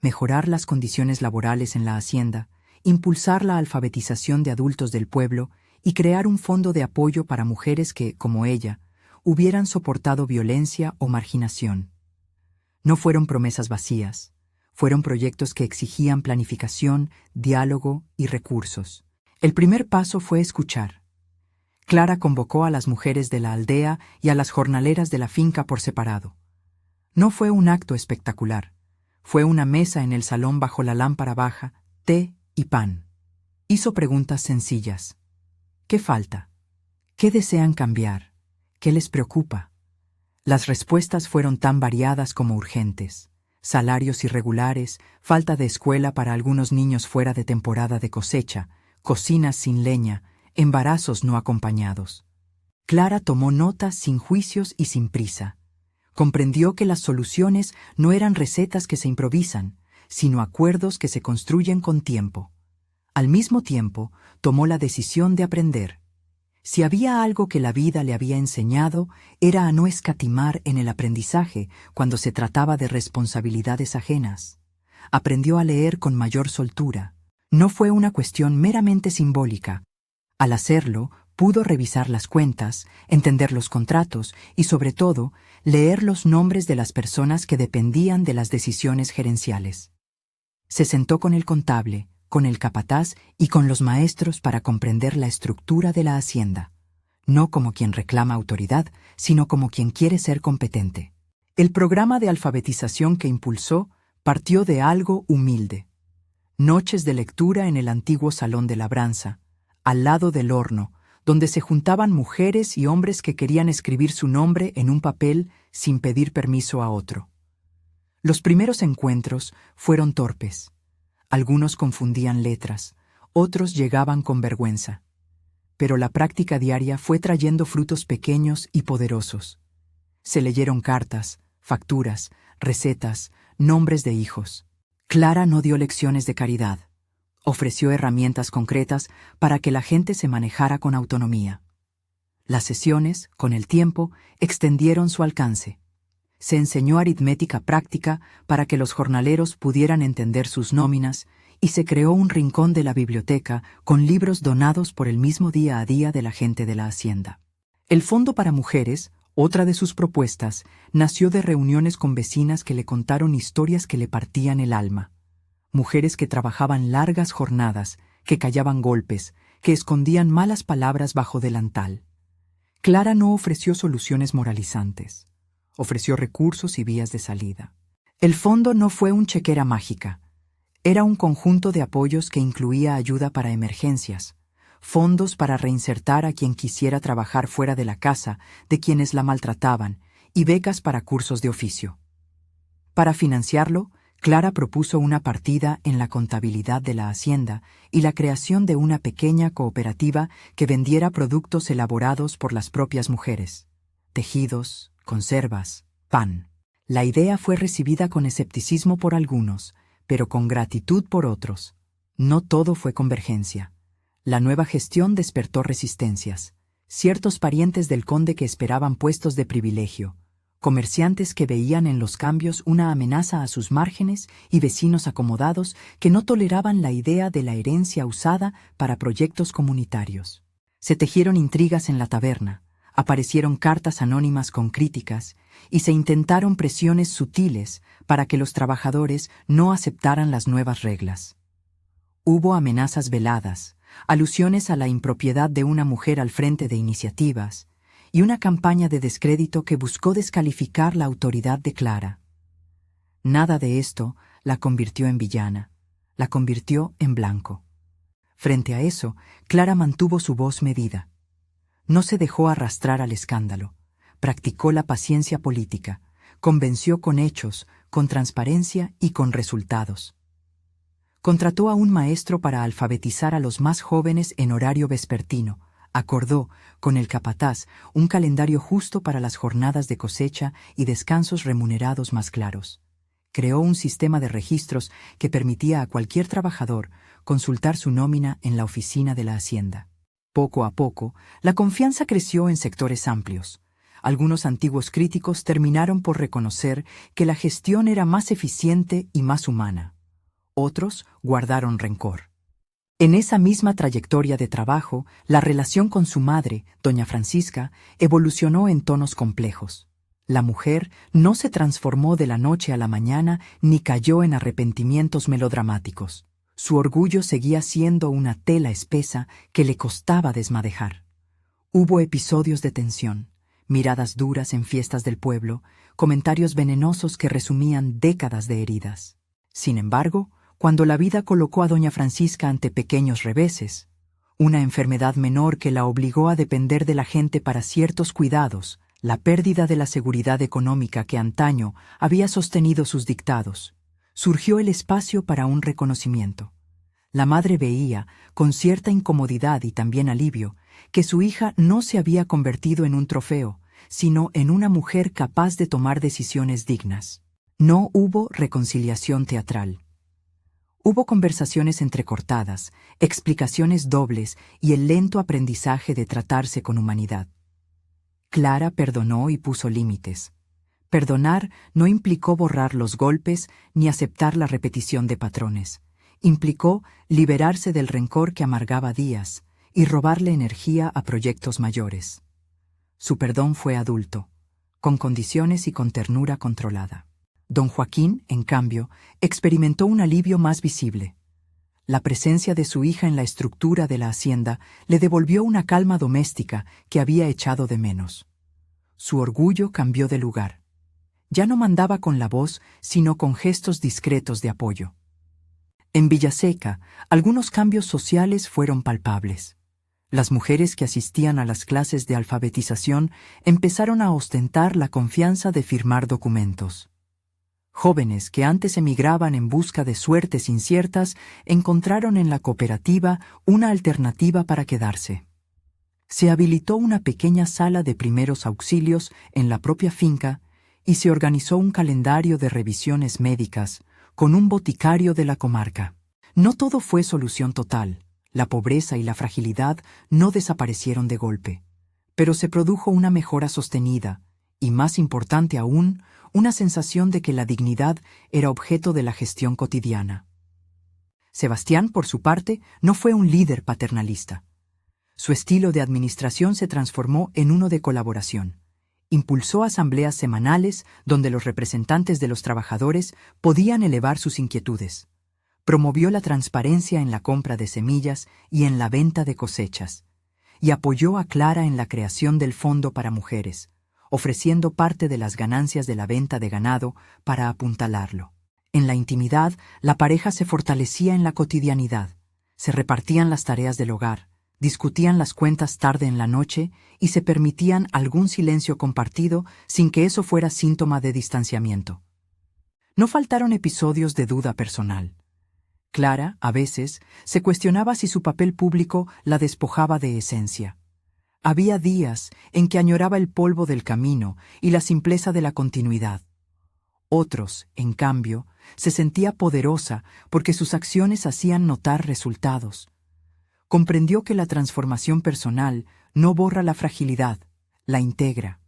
mejorar las condiciones laborales en la hacienda, impulsar la alfabetización de adultos del pueblo y crear un fondo de apoyo para mujeres que, como ella, hubieran soportado violencia o marginación. No fueron promesas vacías, fueron proyectos que exigían planificación, diálogo y recursos. El primer paso fue escuchar. Clara convocó a las mujeres de la aldea y a las jornaleras de la finca por separado. No fue un acto espectacular. Fue una mesa en el salón bajo la lámpara baja, té y pan. Hizo preguntas sencillas. ¿Qué falta? ¿Qué desean cambiar? ¿Qué les preocupa? Las respuestas fueron tan variadas como urgentes. Salarios irregulares, falta de escuela para algunos niños fuera de temporada de cosecha, cocinas sin leña, embarazos no acompañados. Clara tomó nota sin juicios y sin prisa. Comprendió que las soluciones no eran recetas que se improvisan, sino acuerdos que se construyen con tiempo. Al mismo tiempo, tomó la decisión de aprender. Si había algo que la vida le había enseñado, era a no escatimar en el aprendizaje cuando se trataba de responsabilidades ajenas. Aprendió a leer con mayor soltura. No fue una cuestión meramente simbólica. Al hacerlo, Pudo revisar las cuentas, entender los contratos y, sobre todo, leer los nombres de las personas que dependían de las decisiones gerenciales. Se sentó con el contable, con el capataz y con los maestros para comprender la estructura de la hacienda, no como quien reclama autoridad, sino como quien quiere ser competente. El programa de alfabetización que impulsó partió de algo humilde. Noches de lectura en el antiguo salón de labranza, al lado del horno, donde se juntaban mujeres y hombres que querían escribir su nombre en un papel sin pedir permiso a otro. Los primeros encuentros fueron torpes. Algunos confundían letras, otros llegaban con vergüenza. Pero la práctica diaria fue trayendo frutos pequeños y poderosos. Se leyeron cartas, facturas, recetas, nombres de hijos. Clara no dio lecciones de caridad. Ofreció herramientas concretas para que la gente se manejara con autonomía. Las sesiones, con el tiempo, extendieron su alcance. Se enseñó aritmética práctica para que los jornaleros pudieran entender sus nóminas y se creó un rincón de la biblioteca con libros donados por el mismo día a día de la gente de la hacienda. El Fondo para Mujeres, otra de sus propuestas, nació de reuniones con vecinas que le contaron historias que le partían el alma. Mujeres que trabajaban largas jornadas, que callaban golpes, que escondían malas palabras bajo delantal. Clara no ofreció soluciones moralizantes. Ofreció recursos y vías de salida. El fondo no fue un chequera mágica. Era un conjunto de apoyos que incluía ayuda para emergencias, fondos para reinsertar a quien quisiera trabajar fuera de la casa de quienes la maltrataban y becas para cursos de oficio. Para financiarlo, Clara propuso una partida en la contabilidad de la hacienda y la creación de una pequeña cooperativa que vendiera productos elaborados por las propias mujeres: tejidos, conservas, pan. La idea fue recibida con escepticismo por algunos, pero con gratitud por otros. No todo fue convergencia. La nueva gestión despertó resistencias. Ciertos parientes del conde que esperaban puestos de privilegio, comerciantes que veían en los cambios una amenaza a sus márgenes y vecinos acomodados que no toleraban la idea de la herencia usada para proyectos comunitarios. Se tejieron intrigas en la taberna, aparecieron cartas anónimas con críticas y se intentaron presiones sutiles para que los trabajadores no aceptaran las nuevas reglas. Hubo amenazas veladas, alusiones a la impropiedad de una mujer al frente de iniciativas y una campaña de descrédito que buscó descalificar la autoridad de Clara. Nada de esto la convirtió en villana, la convirtió en blanco. Frente a eso, Clara mantuvo su voz medida. No se dejó arrastrar al escándalo, practicó la paciencia política, convenció con hechos, con transparencia y con resultados. Contrató a un maestro para alfabetizar a los más jóvenes en horario vespertino, acordó, con el capataz, un calendario justo para las jornadas de cosecha y descansos remunerados más claros. Creó un sistema de registros que permitía a cualquier trabajador consultar su nómina en la oficina de la hacienda. Poco a poco, la confianza creció en sectores amplios. Algunos antiguos críticos terminaron por reconocer que la gestión era más eficiente y más humana. Otros guardaron rencor. En esa misma trayectoria de trabajo, la relación con su madre, doña Francisca, evolucionó en tonos complejos. La mujer no se transformó de la noche a la mañana ni cayó en arrepentimientos melodramáticos. Su orgullo seguía siendo una tela espesa que le costaba desmadejar. Hubo episodios de tensión, miradas duras en fiestas del pueblo, comentarios venenosos que resumían décadas de heridas. Sin embargo, cuando la vida colocó a doña Francisca ante pequeños reveses, una enfermedad menor que la obligó a depender de la gente para ciertos cuidados, la pérdida de la seguridad económica que antaño había sostenido sus dictados, surgió el espacio para un reconocimiento. La madre veía, con cierta incomodidad y también alivio, que su hija no se había convertido en un trofeo, sino en una mujer capaz de tomar decisiones dignas. No hubo reconciliación teatral. Hubo conversaciones entrecortadas, explicaciones dobles y el lento aprendizaje de tratarse con humanidad. Clara perdonó y puso límites. Perdonar no implicó borrar los golpes ni aceptar la repetición de patrones. Implicó liberarse del rencor que amargaba días y robarle energía a proyectos mayores. Su perdón fue adulto, con condiciones y con ternura controlada. Don Joaquín, en cambio, experimentó un alivio más visible. La presencia de su hija en la estructura de la hacienda le devolvió una calma doméstica que había echado de menos. Su orgullo cambió de lugar. Ya no mandaba con la voz, sino con gestos discretos de apoyo. En Villaseca, algunos cambios sociales fueron palpables. Las mujeres que asistían a las clases de alfabetización empezaron a ostentar la confianza de firmar documentos. Jóvenes que antes emigraban en busca de suertes inciertas encontraron en la cooperativa una alternativa para quedarse. Se habilitó una pequeña sala de primeros auxilios en la propia finca y se organizó un calendario de revisiones médicas con un boticario de la comarca. No todo fue solución total. La pobreza y la fragilidad no desaparecieron de golpe, pero se produjo una mejora sostenida y, más importante aún, una sensación de que la dignidad era objeto de la gestión cotidiana. Sebastián, por su parte, no fue un líder paternalista. Su estilo de administración se transformó en uno de colaboración. Impulsó asambleas semanales donde los representantes de los trabajadores podían elevar sus inquietudes. Promovió la transparencia en la compra de semillas y en la venta de cosechas, y apoyó a Clara en la creación del Fondo para Mujeres, ofreciendo parte de las ganancias de la venta de ganado para apuntalarlo. En la intimidad, la pareja se fortalecía en la cotidianidad. Se repartían las tareas del hogar, discutían las cuentas tarde en la noche y se permitían algún silencio compartido sin que eso fuera síntoma de distanciamiento. No faltaron episodios de duda personal. Clara, a veces, se cuestionaba si su papel público la despojaba de esencia. Había días en que añoraba el polvo del camino y la simpleza de la continuidad. Otros, en cambio, se sentía poderosa porque sus acciones hacían notar resultados. Comprendió que la transformación personal no borra la fragilidad, la integra.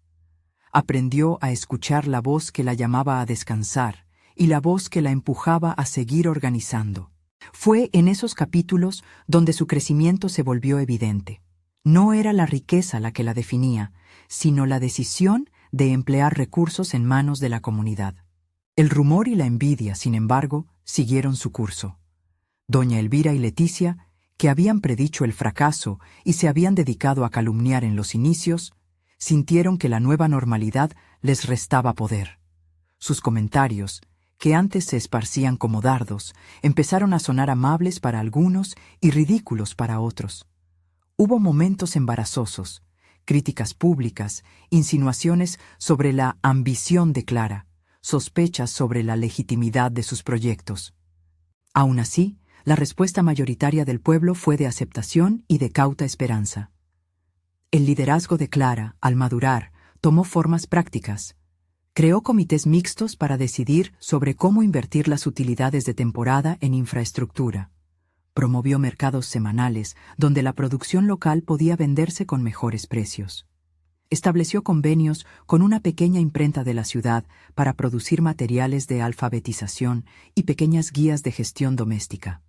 Aprendió a escuchar la voz que la llamaba a descansar y la voz que la empujaba a seguir organizando. Fue en esos capítulos donde su crecimiento se volvió evidente. No era la riqueza la que la definía, sino la decisión de emplear recursos en manos de la comunidad. El rumor y la envidia, sin embargo, siguieron su curso. Doña Elvira y Leticia, que habían predicho el fracaso y se habían dedicado a calumniar en los inicios, sintieron que la nueva normalidad les restaba poder. Sus comentarios, que antes se esparcían como dardos, empezaron a sonar amables para algunos y ridículos para otros. Hubo momentos embarazosos, críticas públicas, insinuaciones sobre la ambición de Clara, sospechas sobre la legitimidad de sus proyectos. Aún así, la respuesta mayoritaria del pueblo fue de aceptación y de cauta esperanza. El liderazgo de Clara, al madurar, tomó formas prácticas. Creó comités mixtos para decidir sobre cómo invertir las utilidades de temporada en infraestructura. Promovió mercados semanales donde la producción local podía venderse con mejores precios. Estableció convenios con una pequeña imprenta de la ciudad para producir materiales de alfabetización y pequeñas guías de gestión doméstica.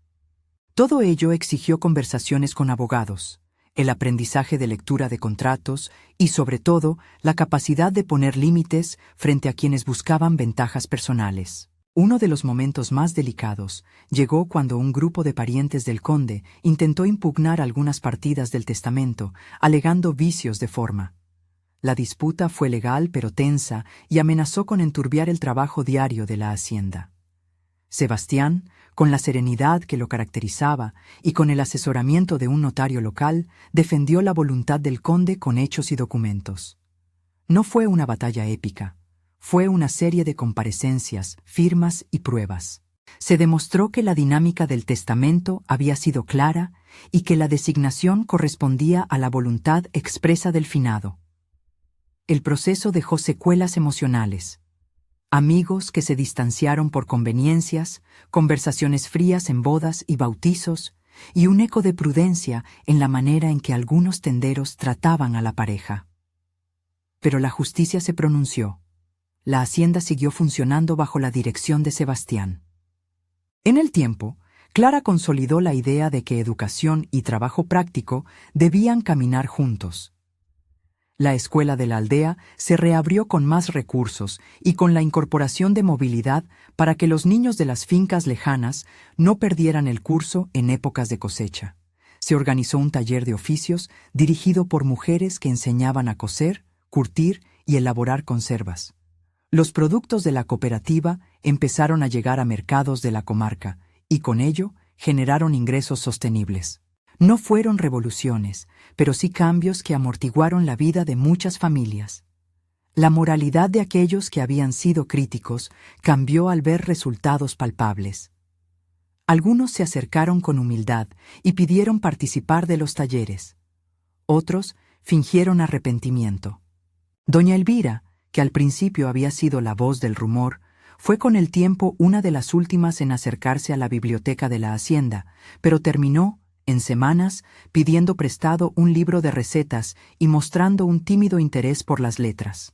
Todo ello exigió conversaciones con abogados, el aprendizaje de lectura de contratos y, sobre todo, la capacidad de poner límites frente a quienes buscaban ventajas personales. Uno de los momentos más delicados llegó cuando un grupo de parientes del conde intentó impugnar algunas partidas del testamento, alegando vicios de forma. La disputa fue legal pero tensa y amenazó con enturbiar el trabajo diario de la hacienda. Sebastián, con la serenidad que lo caracterizaba y con el asesoramiento de un notario local, defendió la voluntad del conde con hechos y documentos. No fue una batalla épica, fue una serie de comparecencias, firmas y pruebas. Se demostró que la dinámica del testamento había sido clara y que la designación correspondía a la voluntad expresa del finado. El proceso dejó secuelas emocionales. Amigos que se distanciaron por conveniencias, conversaciones frías en bodas y bautizos, y un eco de prudencia en la manera en que algunos tenderos trataban a la pareja. Pero la justicia se pronunció. La hacienda siguió funcionando bajo la dirección de Sebastián. En el tiempo, Clara consolidó la idea de que educación y trabajo práctico debían caminar juntos. La escuela de la aldea se reabrió con más recursos y con la incorporación de movilidad para que los niños de las fincas lejanas no perdieran el curso en épocas de cosecha. Se organizó un taller de oficios dirigido por mujeres que enseñaban a coser, curtir y elaborar conservas. Los productos de la cooperativa empezaron a llegar a mercados de la comarca y con ello generaron ingresos sostenibles. No fueron revoluciones, pero sí cambios que amortiguaron la vida de muchas familias. La moralidad de aquellos que habían sido críticos cambió al ver resultados palpables. Algunos se acercaron con humildad y pidieron participar de los talleres. Otros fingieron arrepentimiento. Doña Elvira, que al principio había sido la voz del rumor, fue con el tiempo una de las últimas en acercarse a la biblioteca de la hacienda, pero terminó, en semanas, pidiendo prestado un libro de recetas y mostrando un tímido interés por las letras.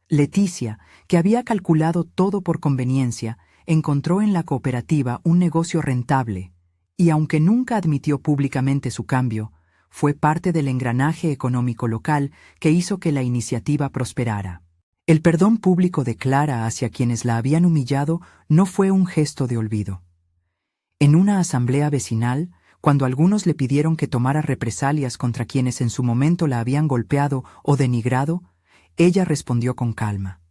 Leticia, que había calculado todo por conveniencia, encontró en la cooperativa un negocio rentable, y aunque nunca admitió públicamente su cambio, fue parte del engranaje económico local que hizo que la iniciativa prosperara. El perdón público de Clara hacia quienes la habían humillado no fue un gesto de olvido. En una asamblea vecinal, cuando algunos le pidieron que tomara represalias contra quienes en su momento la habían golpeado o denigrado, ella respondió con calma: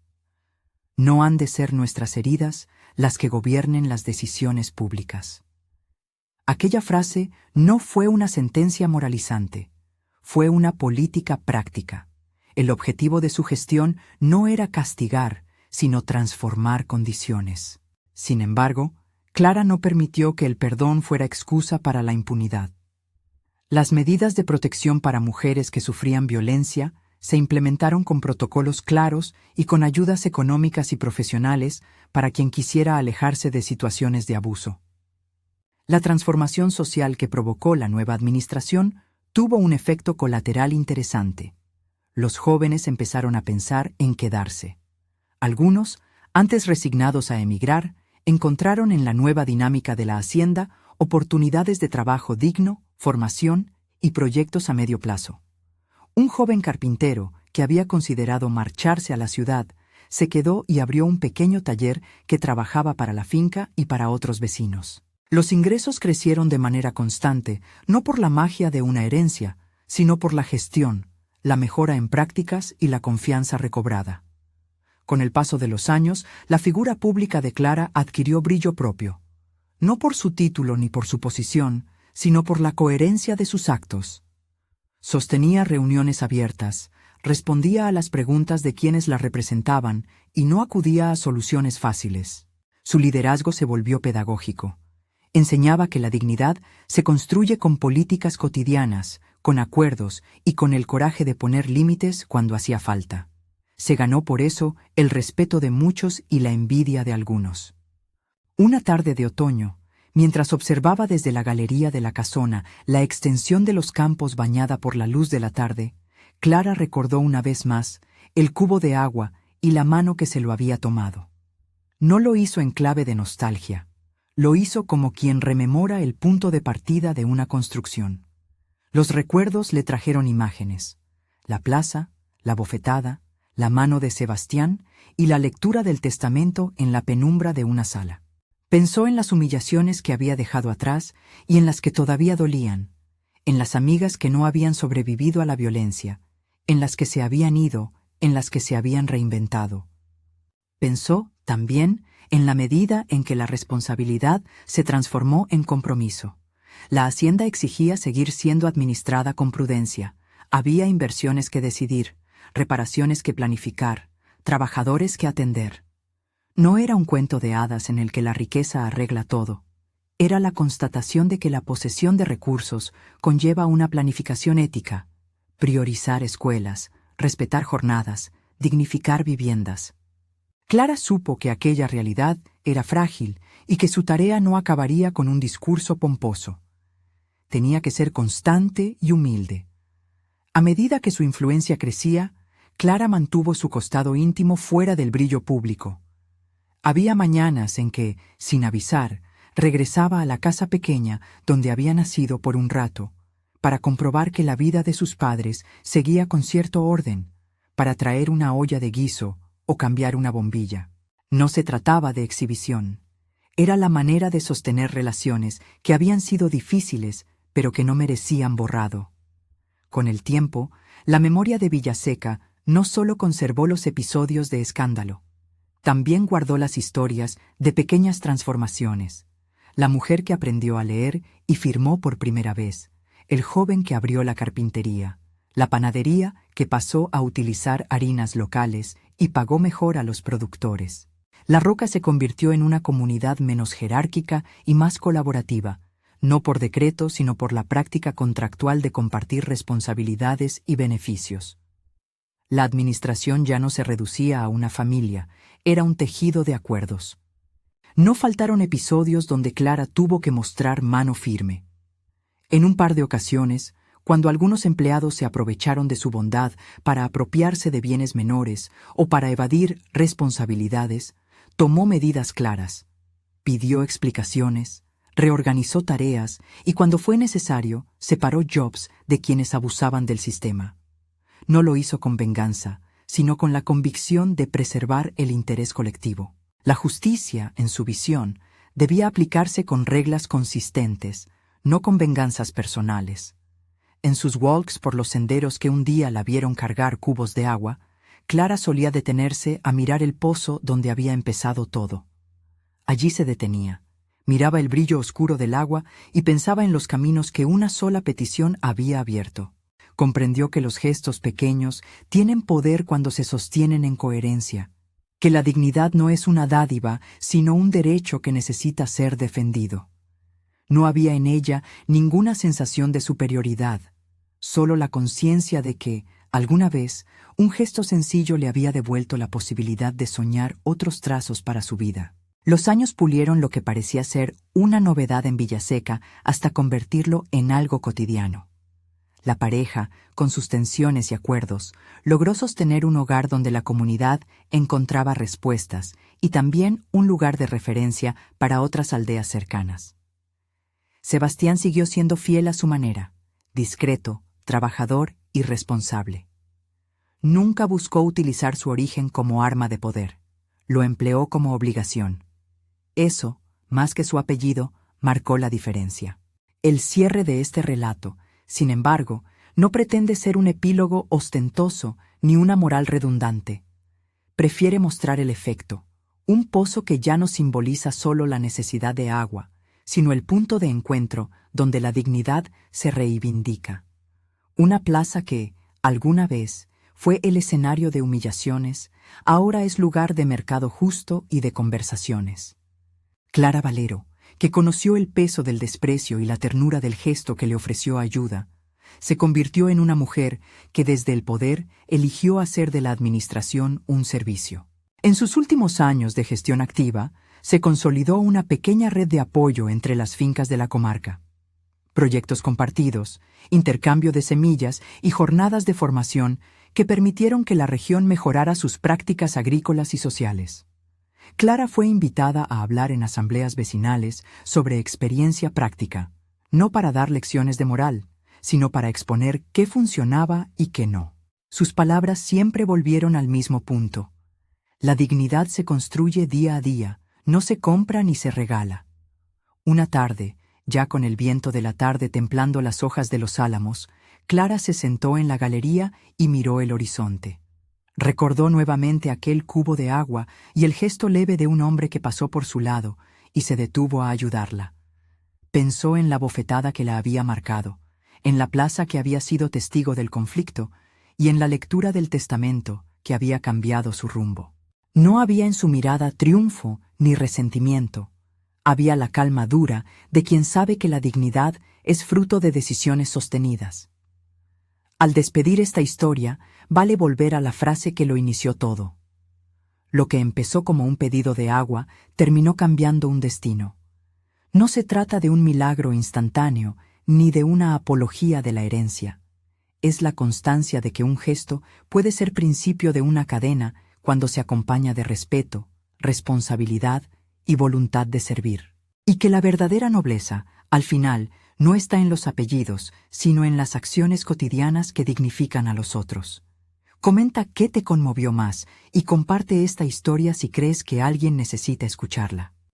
«No han de ser nuestras heridas las que gobiernen las decisiones públicas». Aquella frase no fue una sentencia moralizante, fue una política práctica. El objetivo de su gestión no era castigar, sino transformar condiciones. Sin embargo, Clara no permitió que el perdón fuera excusa para la impunidad. Las medidas de protección para mujeres que sufrían violencia se implementaron con protocolos claros y con ayudas económicas y profesionales para quien quisiera alejarse de situaciones de abuso. La transformación social que provocó la nueva administración tuvo un efecto colateral interesante. Los jóvenes empezaron a pensar en quedarse. Algunos, antes resignados a emigrar, encontraron en la nueva dinámica de la hacienda oportunidades de trabajo digno, formación y proyectos a medio plazo. Un joven carpintero, que había considerado marcharse a la ciudad, se quedó y abrió un pequeño taller que trabajaba para la finca y para otros vecinos. Los ingresos crecieron de manera constante, no por la magia de una herencia, sino por la gestión, la mejora en prácticas y la confianza recobrada. Con el paso de los años, la figura pública de Clara adquirió brillo propio, no por su título ni por su posición, sino por la coherencia de sus actos. Sostenía reuniones abiertas, respondía a las preguntas de quienes la representaban y no acudía a soluciones fáciles. Su liderazgo se volvió pedagógico. Enseñaba que la dignidad se construye con políticas cotidianas, con acuerdos y con el coraje de poner límites cuando hacía falta. Se ganó por eso el respeto de muchos y la envidia de algunos. Una tarde de otoño, mientras observaba desde la galería de la casona la extensión de los campos bañada por la luz de la tarde, Clara recordó una vez más el cubo de agua y la mano que se lo había tomado. No lo hizo en clave de nostalgia, lo hizo como quien rememora el punto de partida de una construcción. Los recuerdos le trajeron imágenes: la plaza, la bofetada, la mano de Sebastián y la lectura del testamento en la penumbra de una sala. Pensó en las humillaciones que había dejado atrás y en las que todavía dolían, en las amigas que no habían sobrevivido a la violencia, en las que se habían ido, en las que se habían reinventado. Pensó, también, en la medida en que la responsabilidad se transformó en compromiso. La hacienda exigía seguir siendo administrada con prudencia. Había inversiones que decidir, reparaciones que planificar, trabajadores que atender. No era un cuento de hadas en el que la riqueza arregla todo. Era la constatación de que la posesión de recursos conlleva una planificación ética: priorizar escuelas, respetar jornadas, dignificar viviendas. Clara supo que aquella realidad era frágil y que su tarea no acabaría con un discurso pomposo. Tenía que ser constante y humilde. A medida que su influencia crecía, Clara mantuvo su costado íntimo fuera del brillo público. Había mañanas en que, sin avisar, regresaba a la casa pequeña donde había nacido por un rato, para comprobar que la vida de sus padres seguía con cierto orden, para traer una olla de guiso o cambiar una bombilla. No se trataba de exhibición. Era la manera de sostener relaciones que habían sido difíciles, pero que no merecían borrado. Con el tiempo, la memoria de Villaseca no solo conservó los episodios de escándalo, también guardó las historias de pequeñas transformaciones. La mujer que aprendió a leer y firmó por primera vez, el joven que abrió la carpintería, la panadería que pasó a utilizar harinas locales y pagó mejor a los productores. La Roca se convirtió en una comunidad menos jerárquica y más colaborativa, no por decreto sino por la práctica contractual de compartir responsabilidades y beneficios. La administración ya no se reducía a una familia, era un tejido de acuerdos. No faltaron episodios donde Clara tuvo que mostrar mano firme. En un par de ocasiones, cuando algunos empleados se aprovecharon de su bondad para apropiarse de bienes menores o para evadir responsabilidades, tomó medidas claras, pidió explicaciones, reorganizó tareas y cuando fue necesario, separó jobs de quienes abusaban del sistema. No lo hizo con venganza, sino con la convicción de preservar el interés colectivo. La justicia, en su visión, debía aplicarse con reglas consistentes, no con venganzas personales. En sus walks por los senderos que un día la vieron cargar cubos de agua, Clara solía detenerse a mirar el pozo donde había empezado todo. Allí se detenía, miraba el brillo oscuro del agua y pensaba en los caminos que una sola petición había abierto. Comprendió que los gestos pequeños tienen poder cuando se sostienen en coherencia, que la dignidad no es una dádiva, sino un derecho que necesita ser defendido. No había en ella ninguna sensación de superioridad, solo la conciencia de que, alguna vez, un gesto sencillo le había devuelto la posibilidad de soñar otros trazos para su vida. Los años pulieron lo que parecía ser una novedad en Villaseca hasta convertirlo en algo cotidiano. La pareja, con sus tensiones y acuerdos, logró sostener un hogar donde la comunidad encontraba respuestas y también un lugar de referencia para otras aldeas cercanas. Sebastián siguió siendo fiel a su manera, discreto, trabajador y responsable. Nunca buscó utilizar su origen como arma de poder, lo empleó como obligación. Eso, más que su apellido, marcó la diferencia. El cierre de este relato, sin embargo, no pretende ser un epílogo ostentoso ni una moral redundante. Prefiere mostrar el efecto, un pozo que ya no simboliza solo la necesidad de agua, sino el punto de encuentro donde la dignidad se reivindica. Una plaza que, alguna vez, fue el escenario de humillaciones, ahora es lugar de mercado justo y de conversaciones. Clara Valero, que conoció el peso del desprecio y la ternura del gesto que le ofreció ayuda, se convirtió en una mujer que desde el poder eligió hacer de la administración un servicio. En sus últimos años de gestión activa, se consolidó una pequeña red de apoyo entre las fincas de la comarca. Proyectos compartidos, intercambio de semillas y jornadas de formación que permitieron que la región mejorara sus prácticas agrícolas y sociales. Clara fue invitada a hablar en asambleas vecinales sobre experiencia práctica, no para dar lecciones de moral, sino para exponer qué funcionaba y qué no. Sus palabras siempre volvieron al mismo punto. La dignidad se construye día a día, no se compra ni se regala. Una tarde, ya con el viento de la tarde templando las hojas de los álamos, Clara se sentó en la galería y miró el horizonte. Recordó nuevamente aquel cubo de agua y el gesto leve de un hombre que pasó por su lado y se detuvo a ayudarla. Pensó en la bofetada que la había marcado, en la plaza que había sido testigo del conflicto y en la lectura del testamento que había cambiado su rumbo. No había en su mirada triunfo ni resentimiento. Había la calma dura de quien sabe que la dignidad es fruto de decisiones sostenidas. Al despedir esta historia, vale volver a la frase que lo inició todo. Lo que empezó como un pedido de agua terminó cambiando un destino. No se trata de un milagro instantáneo ni de una apología de la herencia. Es la constancia de que un gesto puede ser principio de una cadena cuando se acompaña de respeto, responsabilidad y voluntad de servir. Y que la verdadera nobleza, al final, no está en los apellidos, sino en las acciones cotidianas que dignifican a los otros. Comenta qué te conmovió más y comparte esta historia si crees que alguien necesita escucharla.